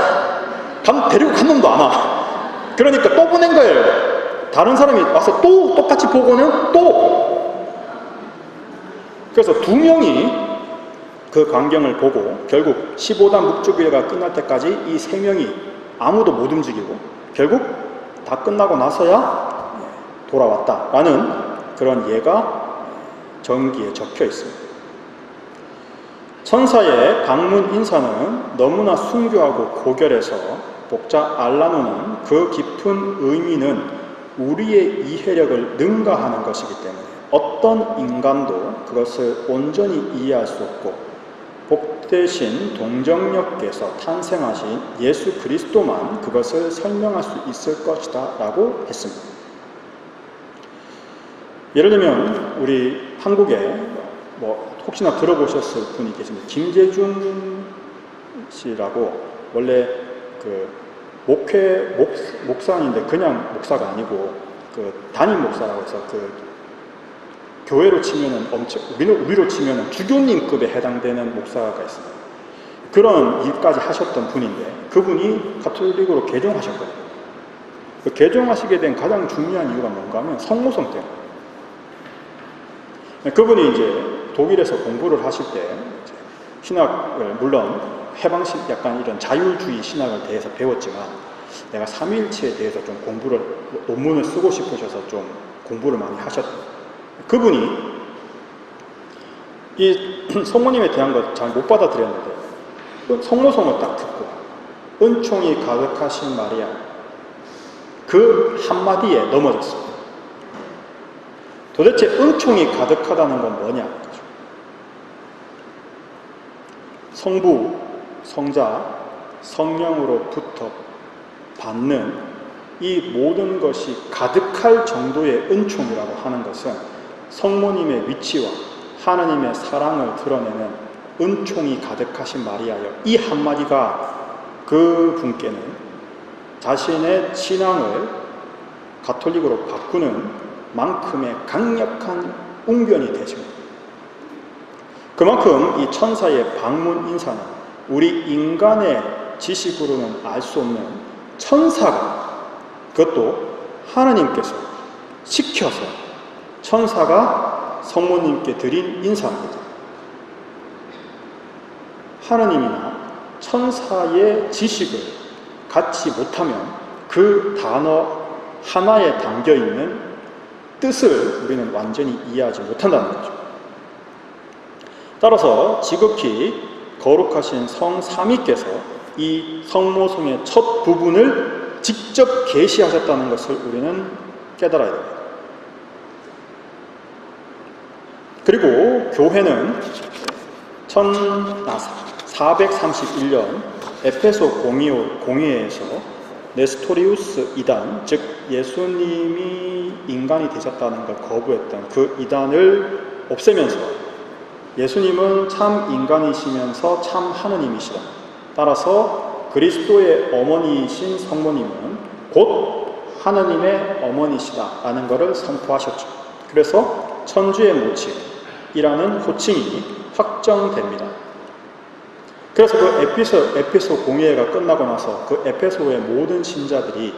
데리고 간 놈도 안 와. 그러니까 또 보낸 거예요. 다른 사람이 와서 또 똑같이 보고는 또. 그래서 두 명이 그 광경을 보고 결국 15단 묵주기도가 끝날 때까지 이 세 명이 아무도 못 움직이고 결국 다 끝나고 나서야 돌아왔다라는 그런 예가 전기에 적혀 있습니다. 천사의 방문 인사는 너무나 순교하고 고결해서 복자 알라노는 그 깊은 의미는 우리의 이해력을 능가하는 것이기 때문에 어떤 인간도 그것을 온전히 이해할 수 없고 복되신 동정녀께서 탄생하신 예수 그리스도만 그것을 설명할 수 있을 것이다 라고 했습니다. 예를 들면 우리 한국에 혹시나 들어보셨을 분이 계십니다. 김재중 씨라고 원래 그 목사인데 그냥 목사가 아니고 그 담임 목사라고 해서 그 교회로 치면은 우리로 치면은 주교님급에 해당되는 목사가 있습니다. 그런 일까지 하셨던 분인데 그분이 가톨릭으로 개종하셨거든요. 그 개종하시게 된 가장 중요한 이유가 뭔가 하면 성모성 때문에. 그분이 이제 독일에서 공부를 하실 때 신학을 물론 해방식 약간 이런 자율주의 신학을 대해서 배웠지만 내가 삼위일체에 대해서 좀 논문을 쓰고 싶으셔서 좀 공부를 많이 하셨어요. 그분이 이 성모님에 대한 것 잘 못 받아들였는데 성모성을 딱 듣고 은총이 가득하신 마리아 그 한마디에 넘어졌습니다. 도대체 은총이 가득하다는 건 뭐냐? 성부, 성자, 성령으로부터 받는 이 모든 것이 가득할 정도의 은총이라고 하는 것은 성모님의 위치와 하나님의 사랑을 드러내는 은총이 가득하신 마리아여, 이 한마디가 그 분께는 자신의 신앙을 가톨릭으로 바꾸는 만큼의 강력한 웅변이 되십니다. 그만큼 이 천사의 방문 인사는 우리 인간의 지식으로는 알 수 없는 천사가, 그것도 하나님께서 시켜서 천사가 성모님께 드린 인사입니다. 하느님이나 천사의 지식을 갖지 못하면 그 단어 하나에 담겨있는 뜻을 우리는 완전히 이해하지 못한다는 거죠. 따라서 지극히 거룩하신 성삼위께서 이 성모성의 첫 부분을 직접 계시하셨다는 것을 우리는 깨달아야 됩니다. 그리고 교회는 431년 에페소 공회에서 네스토리우스 이단, 즉 예수님이 인간이 되셨다는 걸 거부했던 그 이단을 없애면서 예수님은 참 인간이시면서 참 하느님이시다. 따라서 그리스도의 어머니이신 성모님은 곧 하느님의 어머니시다라는 것을 선포하셨죠. 그래서 천주의 모친이라는 호칭이 확정됩니다. 그래서 그 에페소 공회가 끝나고 나서 그 에페소의 모든 신자들이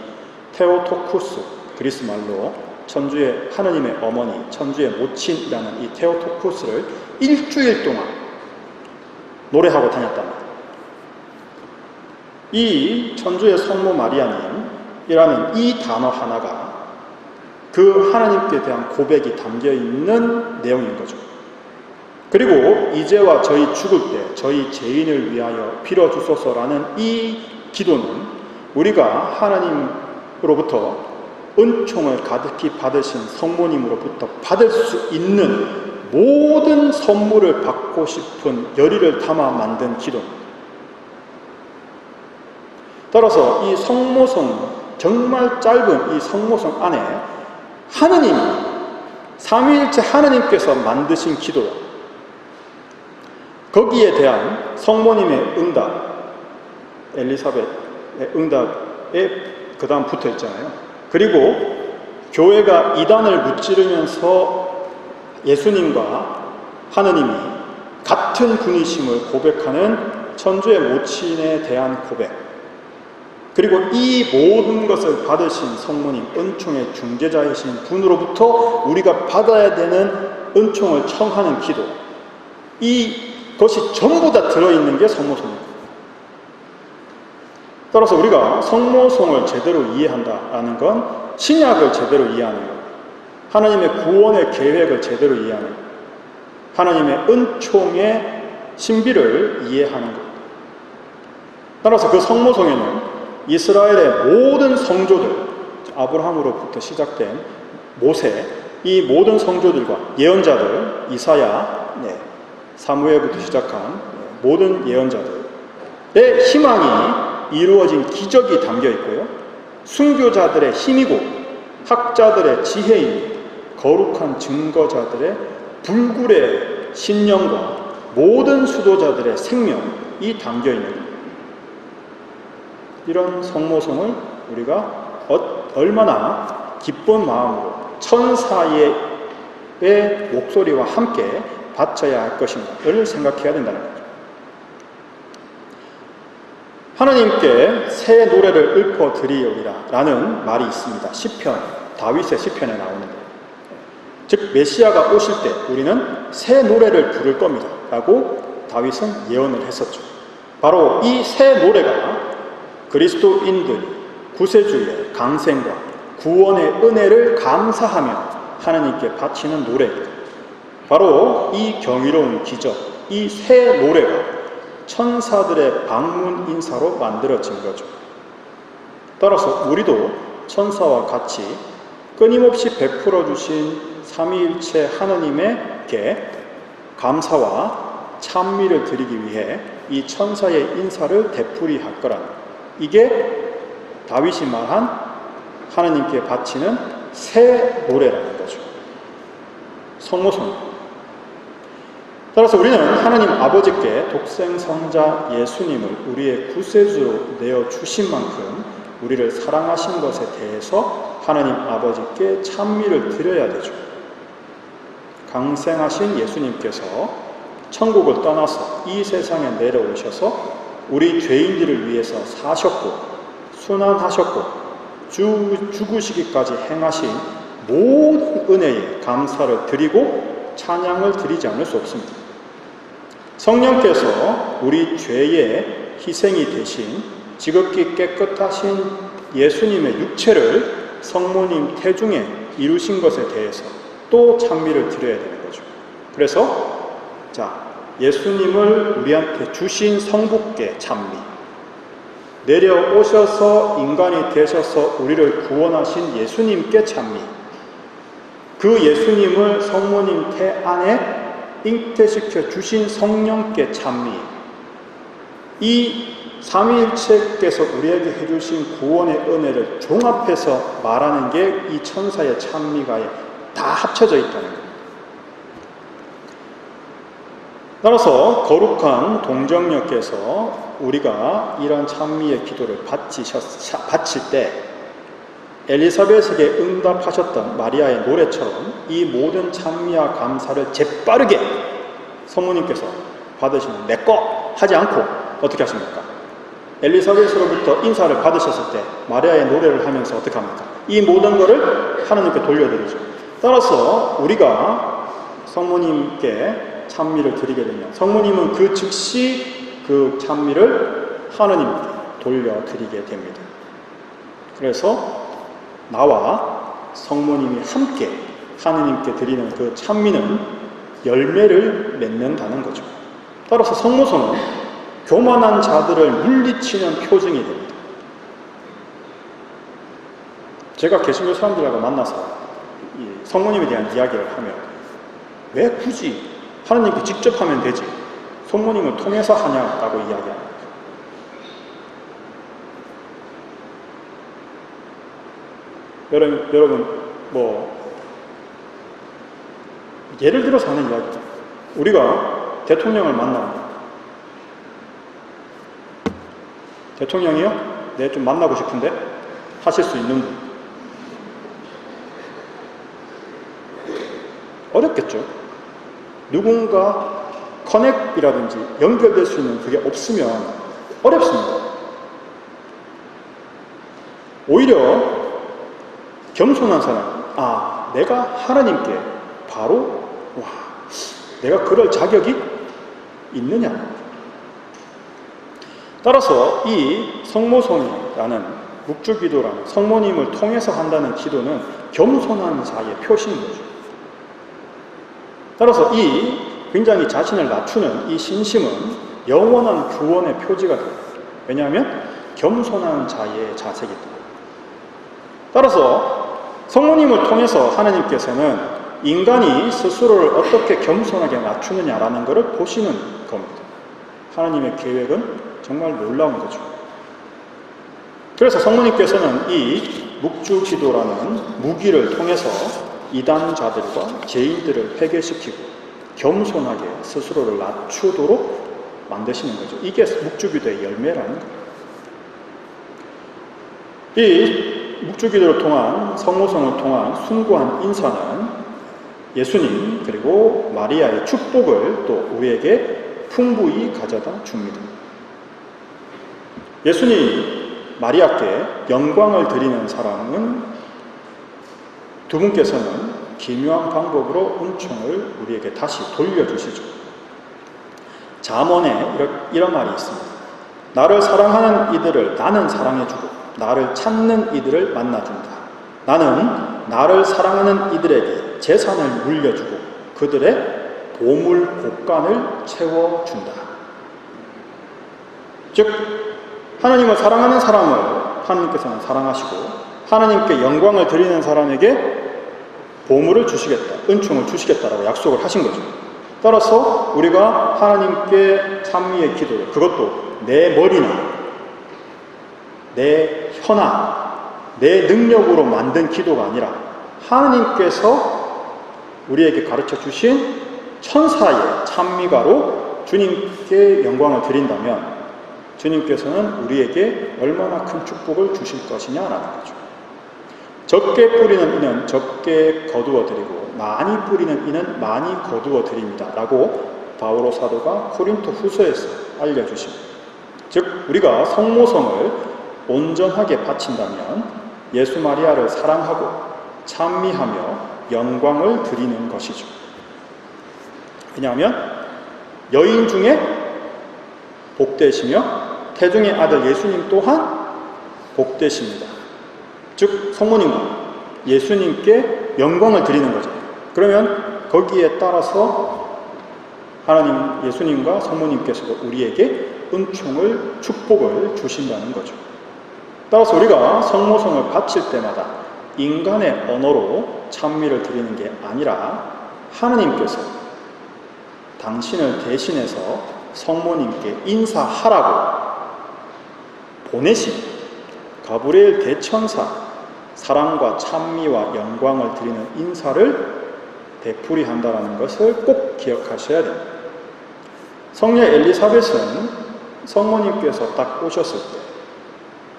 테오토쿠스, 그리스 말로 천주의 하느님의 어머니, 천주의 모친이라는 이 테오토쿠스를 일주일 동안 노래하고 다녔답니다. 이 천주의 성모 마리아님이라는 이 단어 하나가 그 하나님께 대한 고백이 담겨 있는 내용인 거죠. 그리고 이제와 저희 죽을 때 저희 죄인을 위하여 빌어주소서라는 이 기도는 우리가 하나님으로부터 은총을 가득히 받으신 성모님으로부터 받을 수 있는 모든 선물을 받고 싶은 열의를 담아 만든 기도입니다. 따라서 이 성모성, 정말 짧은 이 성모성 안에 하느님이, 삼위일체 하느님께서 만드신 기도다. 거기에 대한 성모님의 응답, 엘리사벳의 응답에 그 다음 붙어 있잖아요. 그리고 교회가 이단을 무찌르면서 예수님과 하느님이 같은 분이심을 고백하는 천주의 모친에 대한 고백, 그리고 이 모든 것을 받으신 성모님, 은총의 중재자이신 분으로부터 우리가 받아야 되는 은총을 청하는 기도, 이것이 전부 다 들어있는 게 성모성입니다. 따라서 우리가 성모성을 제대로 이해한다라는 건 신약을 제대로 이해하는 것, 하나님의 구원의 계획을 제대로 이해하는 것, 하나님의 은총의 신비를 이해하는 것. 따라서 그 성모성에는 이스라엘의 모든 성조들, 아브라함으로부터 시작된 모세, 이 모든 성조들과 예언자들, 이사야, 사무엘부터 시작한 모든 예언자들의 희망이 이루어진 기적이 담겨 있고요. 순교자들의 힘이고 학자들의 지혜이고 거룩한 증거자들의 불굴의 신령과 모든 수도자들의 생명이 담겨 있는 것. 이런 성모성을 우리가 얼마나 기쁜 마음으로 천사의 목소리와 함께 바쳐야 할 것인가를 생각해야 된다는 거죠. 하나님께 새 노래를 읊어드리오리라 라는 말이 있습니다. 시편, 다윗의 시편에 나오는데, 즉 메시아가 오실 때 우리는 새 노래를 부를 겁니다 라고 다윗은 예언을 했었죠. 바로 이 새 노래가 그리스도인들이 구세주의 강생과 구원의 은혜를 감사하며 하나님께 바치는 노래입니다. 바로 이 경이로운 기적, 이 새 노래가 천사들의 방문 인사로 만들어진 거죠. 따라서 우리도 천사와 같이 끊임없이 베풀어 주신 삼위일체 하느님에게 감사와 찬미를 드리기 위해 이 천사의 인사를 되풀이 할 거라는, 이게 다윗이 말한 하나님께 바치는 새 노래라는 거죠. 성모성. 따라서 우리는 하나님 아버지께 독생성자 예수님을 우리의 구세주로 내어주신 만큼 우리를 사랑하신 것에 대해서 하나님 아버지께 찬미를 드려야 되죠. 강생하신 예수님께서 천국을 떠나서 이 세상에 내려오셔서 우리 죄인들을 위해서 사셨고 순환하셨고 죽으시기까지 행하신 모든 은혜에 감사를 드리고 찬양을 드리지 않을 수 없습니다. 성령께서 우리 죄의 희생이 되신 지극히 깨끗하신 예수님의 육체를 성모님 태중에 이루신 것에 대해서 또 찬미를 드려야 되는 거죠. 그래서 예수님을 우리한테 주신 성부께 찬미, 내려오셔서 인간이 되셔서 우리를 구원하신 예수님께 찬미, 그 예수님을 성모님 태 안에 잉태시켜 주신 성령께 찬미, 이 삼위일체께서 우리에게 해주신 구원의 은혜를 종합해서 말하는 게 이 천사의 찬미가에 다 합쳐져 있다는 겁니다. 따라서 거룩한 동정녀께서 우리가 이런 찬미의 기도를 바칠 때 엘리사벳에게 응답하셨던 마리아의 노래처럼 이 모든 찬미와 감사를 재빠르게 성모님께서 받으시면 내 거 하지 않고 어떻게 하십니까? 엘리사벳으로부터 인사를 받으셨을 때 마리아의 노래를 하면서 어떻게 합니까? 이 모든 것을 하나님께 돌려드리죠. 따라서 우리가 성모님께 찬미를 드리게 되면 성모님은 그 즉시 그 찬미를 하나님께 돌려드리게 됩니다. 그래서 나와 성모님이 함께 하느님께 드리는 그 찬미는 열매를 맺는다는 거죠. 따라서 성모성은 교만한 자들을 물리치는 표징이 됩니다. 제가 개신교 사람들하고 만나서 이 성모님에 대한 이야기를 하면 왜 굳이 하나님께 직접 하면 되지 성모님을 통해서 하냐라고 이야기합니다. 여러분 예를 들어서 하는 이야기죠. 우리가 대통령을 만납니다. 대통령이요? 네, 좀 만나고 싶은데 하실 수 있는 분. 어렵겠죠. 누군가 커넥이라든지 연결될 수 있는 그게 없으면 어렵습니다. 오히려 겸손한 사람, 내가 하나님께 바로 내가 그럴 자격이 있느냐. 따라서 이 성모성이라는 묵주기도라는 성모님을 통해서 한다는 기도는 겸손한 자의 표시인 거죠. 따라서 이 굉장히 자신을 낮추는 이 신심은 영원한 구원의 표지가 됩니다. 왜냐하면 겸손한 자의 자세이기 때문에. 따라서 성모님을 통해서 하나님께서는 인간이 스스로를 어떻게 겸손하게 낮추느냐라는 것을 보시는 겁니다. 하나님의 계획은 정말 놀라운 거죠. 그래서 성모님께서는 이 묵주기도라는 무기를 통해서 이단자들과 죄인들을 회개시키고 겸손하게 스스로를 낮추도록 만드시는 거죠. 이게 묵주기도의 열매라는 거예요. 이 묵주기도를 통한 성모성을 통한 숭고한 인사는 예수님 그리고 마리아의 축복을 또 우리에게 풍부히 가져다 줍니다. 예수님 마리아께 영광을 드리는 사람은 두 분께서는 기묘한 방법으로 은총을 우리에게 다시 돌려주시죠. 잠언에 이런 말이 있습니다. 나를 사랑하는 이들을 나는 사랑해주고 나를 찾는 이들을 만나준다. 나는 나를 사랑하는 이들에게 재산을 물려주고 그들의 보물 곳간을 채워준다. 즉 하나님을 사랑하는 사람을 하나님께서는 사랑하시고 하나님께 영광을 드리는 사람에게 보물을 주시겠다, 은총을 주시겠다라고 약속을 하신 거죠. 따라서 우리가 하나님께 찬미의 기도를, 그것도 내 머리나 내 혀나 내 능력으로 만든 기도가 아니라 하나님께서 우리에게 가르쳐 주신 천사의 찬미가로 주님께 영광을 드린다면 주님께서는 우리에게 얼마나 큰 축복을 주실 것이냐라는 거죠. 적게 뿌리는 이는 적게 거두어 드리고 많이 뿌리는 이는 많이 거두어 드립니다 라고 바오로 사도가 고린도 후서에서 알려주십니다. 즉 우리가 성모성을 온전하게 바친다면 예수 마리아를 사랑하고 찬미하며 영광을 드리는 것이죠. 왜냐하면 여인 중에 복되시며 태중의 아들 예수님 또한 복되십니다. 즉 성모님은 예수님께 영광을 드리는 거죠. 그러면 거기에 따라서 하나님 예수님과 성모님께서도 우리에게 은총을 축복을 주신다는 거죠. 따라서 우리가 성모성을 바칠 때마다 인간의 언어로 찬미를 드리는 게 아니라 하나님께서 당신을 대신해서 성모님께 인사하라고 보내신 가브리엘 대천사 사랑과 찬미와 영광을 드리는 인사를 되풀이한다는 것을 꼭 기억하셔야 됩니다. 성녀 엘리사벳은 성모님께서 딱 오셨을 때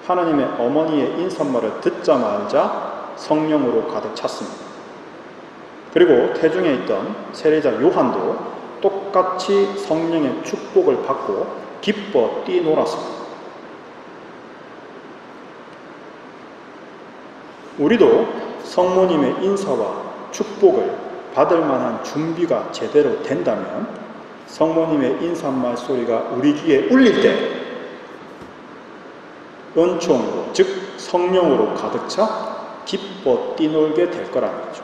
하나님의 어머니의 인사말을 듣자마자 성령으로 가득 찼습니다. 그리고 태중에 있던 세례자 요한도 똑같이 성령의 축복을 받고 기뻐 뛰놀았습니다. 우리도 성모님의 인사와 축복을 받을 만한 준비가 제대로 된다면 성모님의 인사말 소리가 우리 귀에 울릴 때 은총으로, 즉 성령으로 가득 차 기뻐 뛰놀게 될 거라는 거죠.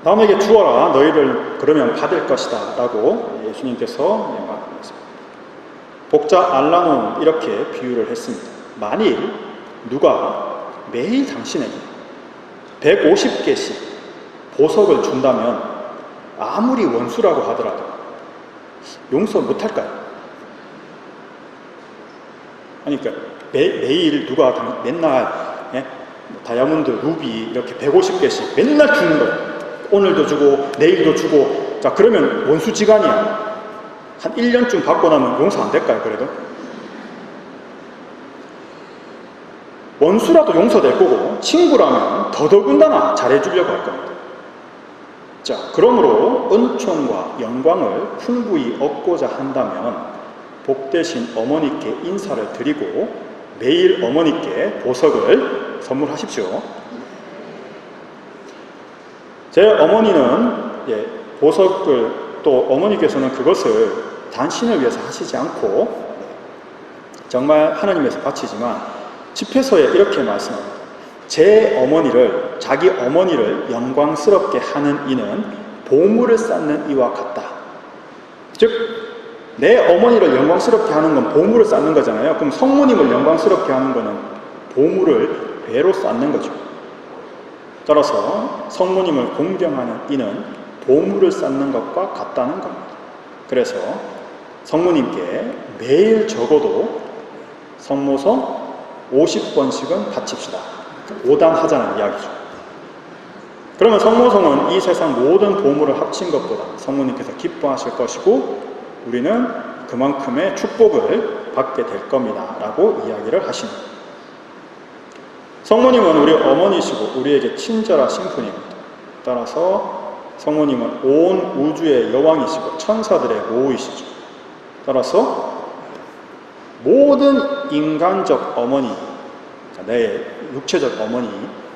남에게 주어라 너희를 그러면 받을 것이다 라고 예수님께서 말씀하셨습니다. 복자 알라노는 이렇게 비유를 했습니다. 만일 누가 매일 당신에게 150개씩 보석을 준다면 아무리 원수라고 하더라도 용서 못할까요? 아니, 그러니까 매일 누가 맨날 다이아몬드, 루비 이렇게 150개씩 맨날 주는 거예요. 오늘도 주고 내일도 주고. 자, 그러면 원수지간이야. 한 1년쯤 받고 나면 용서 안 될까요? 그래도 원수라도 용서될 거고 친구라면 더더군다나 잘해주려고 할 겁니다. 자, 그러므로 은총과 영광을 풍부히 얻고자 한다면 복되신 어머니께 인사를 드리고 매일 어머니께 보석을 선물하십시오. 제 어머니는 보석을 또 어머니께서는 그것을 당신을 위해서 하시지 않고 정말 하나님에서 바치지만 집회서에 이렇게 말씀합니다. 제 어머니를, 자기 어머니를 영광스럽게 하는 이는 보물을 쌓는 이와 같다. 즉 내 어머니를 영광스럽게 하는 건 보물을 쌓는 거잖아요. 그럼 성모님을 영광스럽게 하는 거는 보물을 배로 쌓는 거죠. 따라서 성모님을 공경하는 이는 보물을 쌓는 것과 같다는 겁니다. 그래서 성모님께 매일 적어도 성모성 50번씩은 바칩시다. 5단 하자는 이야기죠. 그러면 성모성은 이 세상 모든 보물을 합친 것보다 성모님께서 기뻐하실 것이고 우리는 그만큼의 축복을 받게 될 겁니다 라고 이야기를 하십니다. 성모님은 우리 어머니시고 우리에게 친절하신 분입니다. 따라서 성모님은 온 우주의 여왕이시고 천사들의 모우이시죠. 따라서 모든 인간적 어머니, 내 육체적 어머니,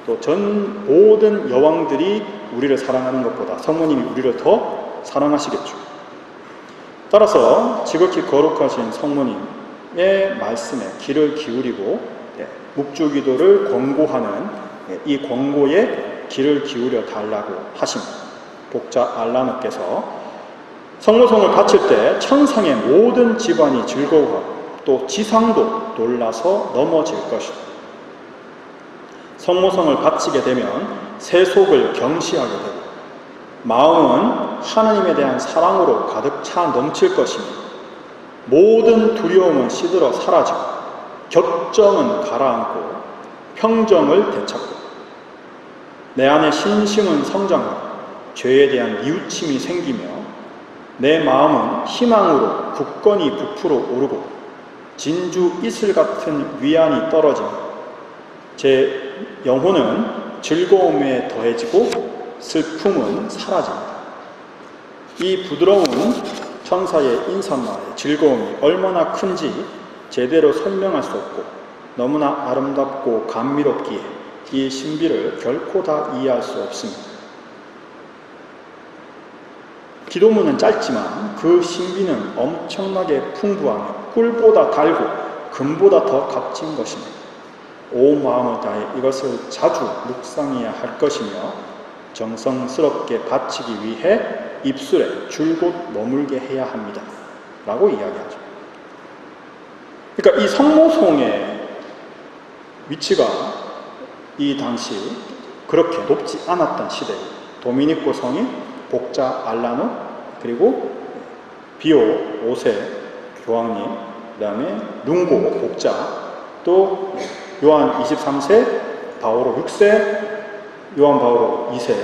또 전 모든 여왕들이 우리를 사랑하는 것보다 성모님이 우리를 더 사랑하시겠죠. 따라서 지극히 거룩하신 성모님의 말씀에 귀를 기울이고 묵주기도를 권고하는 이 권고에 귀를 기울여 달라고 하십니다. 복자 알라노께서 성모성을 바칠 때 천상의 모든 집안이 즐거워하고 또 지상도 놀라서 넘어질 것이다. 성모성을 바치게 되면 세속을 경시하게 되고 마음은 하나님에 대한 사랑으로 가득 차 넘칠 것이며 모든 두려움은 시들어 사라지고 격정은 가라앉고 평정을 되찾고 내 안에 신심은 성장하고 죄에 대한 뉘우침이 생기며 내 마음은 희망으로 굳건히 부풀어 오르고 진주 이슬 같은 위안이 떨어지며 제 영혼은 즐거움에 더해지고 슬픔은 사라집니다. 이 부드러운 천사의 인사말의 즐거움이 얼마나 큰지 제대로 설명할 수 없고 너무나 아름답고 감미롭기에 이 신비를 결코 다 이해할 수 없습니다. 기도문은 짧지만 그 신비는 엄청나게 풍부하며 꿀보다 달고 금보다 더 값진 것이며 온 마음을 다해 이것을 자주 묵상해야 할 것이며 정성스럽게 바치기 위해 입술에 줄곧 머물게 해야 합니다. 라고 이야기하죠. 그러니까 이 성모송의 위치가 이 당시 그렇게 높지 않았던 시대, 도미니코 성인, 복자 알라노, 그리고 비오 5세 교황님, 그 다음에 룽고 복자, 또 요한 23세, 바오로 6세, 요한 바오로 2세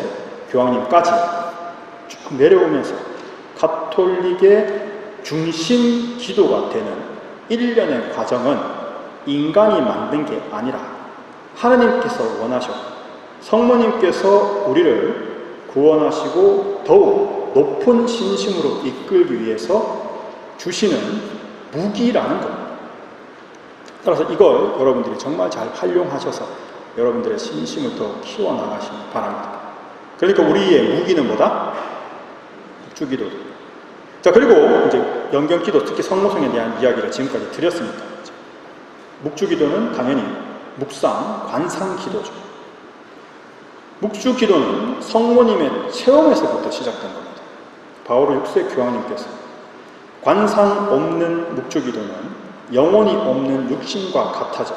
교황님까지 쭉 내려오면서 가톨릭의 중심 기도가 되는 일련의 과정은 인간이 만든 게 아니라 하나님께서 원하셨고 성모님께서 우리를 구원하시고 더욱 높은 신심으로 이끌기 위해서 주시는 무기라는 겁니다. 따라서 이걸 여러분들이 정말 잘 활용하셔서 여러분들의 신심을 더 키워나가시기 바랍니다. 그러니까 우리의 무기는 뭐다? 묵주기도. 자, 그리고 이제 영경기도, 특히 성모송에 대한 이야기를 지금까지 드렸으니까 묵주기도는 당연히 묵상, 관상기도죠. 묵주기도는 성모님의 체험에서부터 시작된 겁니다. 바오로 6세 교황님께서 관상 없는 묵주기도는 영혼이 없는 육신과 같아져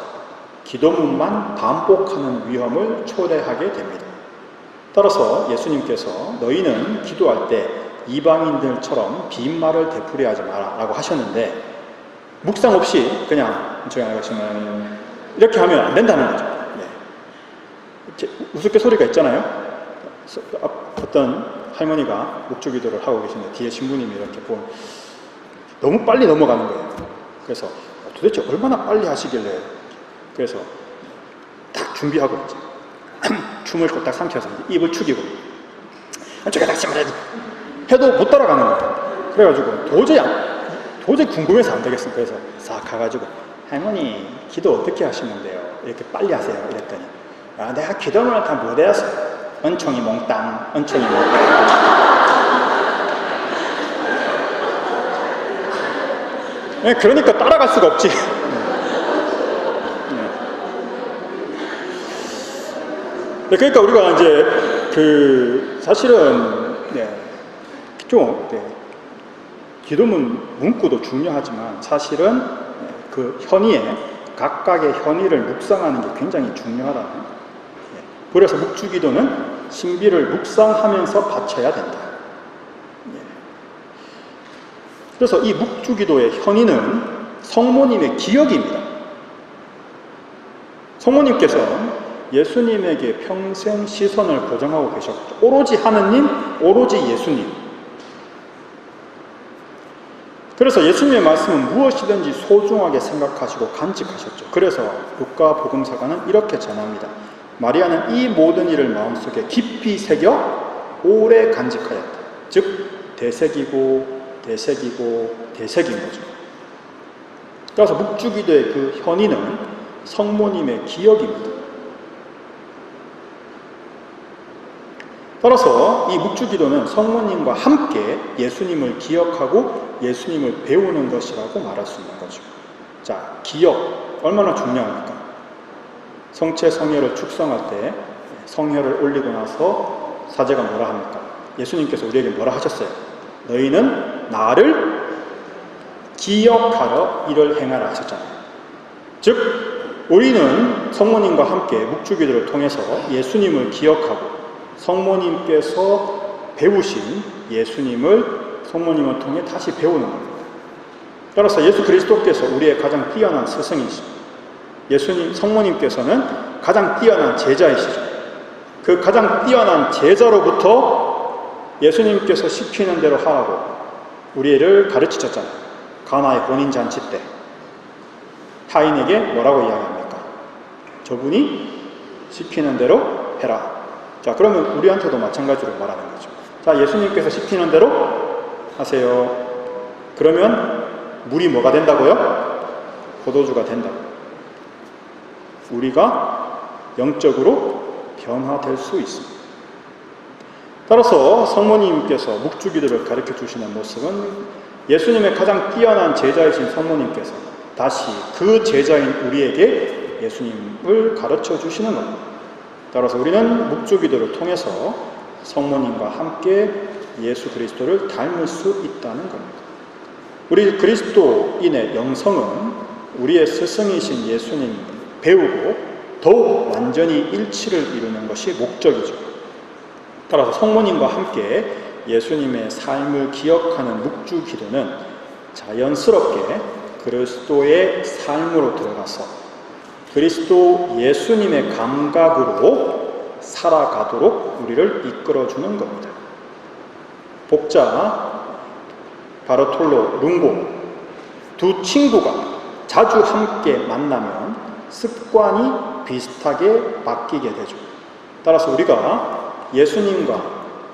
기도문만 반복하는 위험을 초래하게 됩니다. 따라서 예수님께서 너희는 기도할 때 이방인들처럼 빈말을 되풀이하지 마라 라고 하셨는데 묵상 없이 그냥 이렇게 하면 안 된다는 거죠. 네. 우스갯소리가 있잖아요. 어떤 할머니가 묵주기도를 하고 계시는데 뒤에 신부님이 이렇게 보면 너무 빨리 넘어가는 거예요. 그래서 도대체 얼마나 빨리 하시길래, 그래서 딱 준비하고 이제 춤을 딱 삼켜서 입을 축이고 한쪽에 딱 치면 해도 못 따라가는 거예요. 그래가지고 도저히 궁금해서 안 되겠어요. 그래서 싹 가가지고 할머니 기도 어떻게 하시는데요? 이렇게 빨리 하세요. 이랬더니 내가 기도문을 다 못 외웠어요. 은총이 몽땅, 은총이 몽땅. 네, 그러니까 따라갈 수가 없지. 네, 그러니까 우리가 이제 사실은 좀 기도문 문구도 중요하지만 사실은 그 현의에 각각의 현의를 묵상하는 게 굉장히 중요하다. 그래서 묵주기도는 신비를 묵상하면서 바쳐야 된다. 그래서 이 묵주기도의 현의는 성모님의 기억입니다. 성모님께서 예수님에게 평생 시선을 고정하고 계셨죠. 오로지 하느님, 오로지 예수님. 그래서 예수님의 말씀은 무엇이든지 소중하게 생각하시고 간직하셨죠. 그래서 루카 복음사가는 이렇게 전합니다. 마리아는 이 모든 일을 마음속에 깊이 새겨 오래 간직하였다. 즉 되새기고 되새기고 되새긴 거죠. 그래서 묵주기도의 그 현의는 성모님의 기억입니다. 따라서 이 묵주기도는 성모님과 함께 예수님을 기억하고 예수님을 배우는 것이라고 말할 수 있는 거죠. 자, 기억 얼마나 중요합니까? 성체 성혈을 축성할 때 성혈을 올리고 나서 사제가 뭐라 합니까? 예수님께서 우리에게 뭐라 하셨어요? 너희는 나를 기억하러 이를 행하라 하셨잖아요. 즉 우리는 성모님과 함께 묵주기도를 통해서 예수님을 기억하고 성모님께서 배우신 예수님을 성모님을 통해 다시 배우는 겁니다. 따라서 예수 그리스도께서 우리의 가장 뛰어난 스승이시죠. 예수님, 성모님께서는 가장 뛰어난 제자이시죠. 그 가장 뛰어난 제자로부터 예수님께서 시키는 대로 하라고 우리를 가르치셨잖아요. 가나의 혼인잔치 때 타인에게 뭐라고 이야기합니까? 저분이 시키는 대로 해라. 자, 그러면 우리한테도 마찬가지로 말하는 거죠. 자, 예수님께서 시키는 대로 하세요. 그러면 물이 뭐가 된다고요? 포도주가 된다고. 우리가 영적으로 변화될 수 있습니다. 따라서 성모님께서 묵주기도를 가르쳐 주시는 모습은 예수님의 가장 뛰어난 제자이신 성모님께서 다시 그 제자인 우리에게 예수님을 가르쳐 주시는 겁니다. 따라서 우리는 묵주기도를 통해서 성모님과 함께 예수 그리스도를 닮을 수 있다는 겁니다. 우리 그리스도인의 영성은 우리의 스승이신 예수님 배우고 더욱 완전히 일치를 이루는 것이 목적이죠. 따라서 성모님과 함께 예수님의 삶을 기억하는 묵주기도는 자연스럽게 그리스도의 삶으로 들어가서 그리스도 예수님의 감각으로 살아가도록 우리를 이끌어주는 겁니다. 복자 바르톨로 룽보 두 친구가 자주 함께 만나면 습관이 비슷하게 바뀌게 되죠. 따라서 우리가 예수님과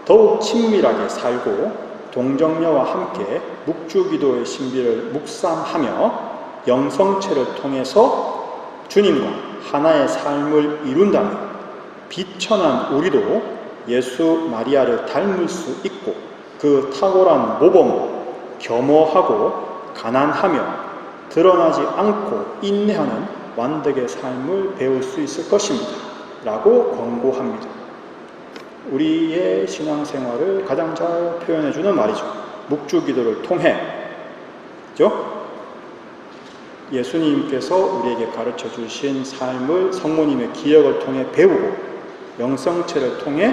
더욱 친밀하게 살고 동정녀와 함께 묵주기도의 신비를 묵상하며 영성체를 통해서 주님과 하나의 삶을 이룬다면 비천한 우리도 예수 마리아를 닮을 수 있고 그 탁월한 모범으로 겸허하고 가난하며 드러나지 않고 인내하는 완덕의 삶을 배울 수 있을 것입니다. 라고 권고합니다. 우리의 신앙생활을 가장 잘 표현해주는 말이죠. 묵주기도를 통해, 그죠? 예수님께서 우리에게 가르쳐 주신 삶을 성모님의 기억을 통해 배우고 영성체를 통해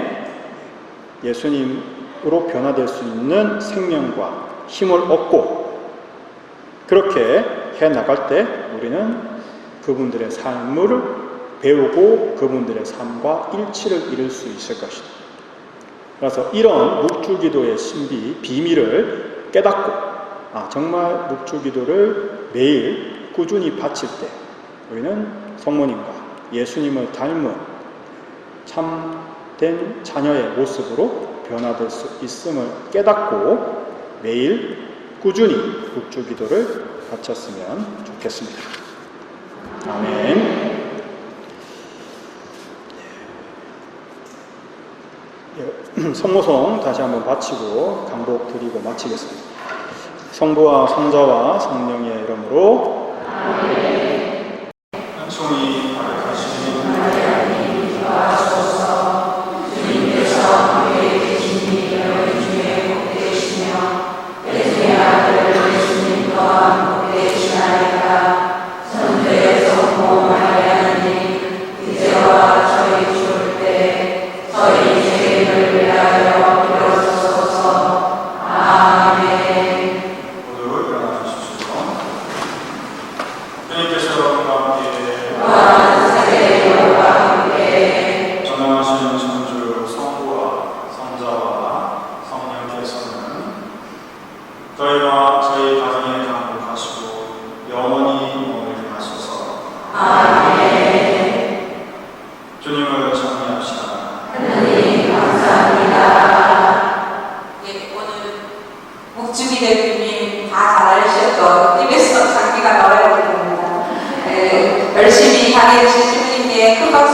예수님으로 변화될 수 있는 생명과 힘을 얻고 그렇게 해나갈 때 우리는 그분들의 삶을 배우고 그분들의 삶과 일치를 이룰 수 있을 것이다. 그래서 이런 묵주기도의 신비, 비밀을 깨닫고 정말 묵주기도를 매일 꾸준히 바칠 때 우리는 성모님과 예수님을 닮은 참된 자녀의 모습으로 변화될 수 있음을 깨닫고 매일 꾸준히 묵주기도를 바쳤으면 좋겠습니다. 아멘. 성모송 다시 한번 바치고 강복 드리고 마치겠습니다. 성부와 성자와 성령의 이름으로 아멘. 은총이 가득하신 하나님 주옵소서. 주님께서 함께 계신 이들 중에 복되시며 예수의 아들 예수님과 복되시나이다. 선대 성모 마리아님 이제와 저희 죽을 때 저희 죄를 위하여 빌어주소서. 아멘. 모두 일어나주십시오. 주님께서 여러분과 함께 또한 세계와 함께 전능하신 천주 성부와 성자와 성령께서는 저희와 저희 가정에 강복하시고 영원히 몸을 하소서. 아멘. 주님을 찬미합시다. 하나님 감사합니다. 오늘 묵주기 대표님 다 잘하셨죠. 입에서 장기가 나와야 됩니다. 열심히 다니신 주님께 큰 박수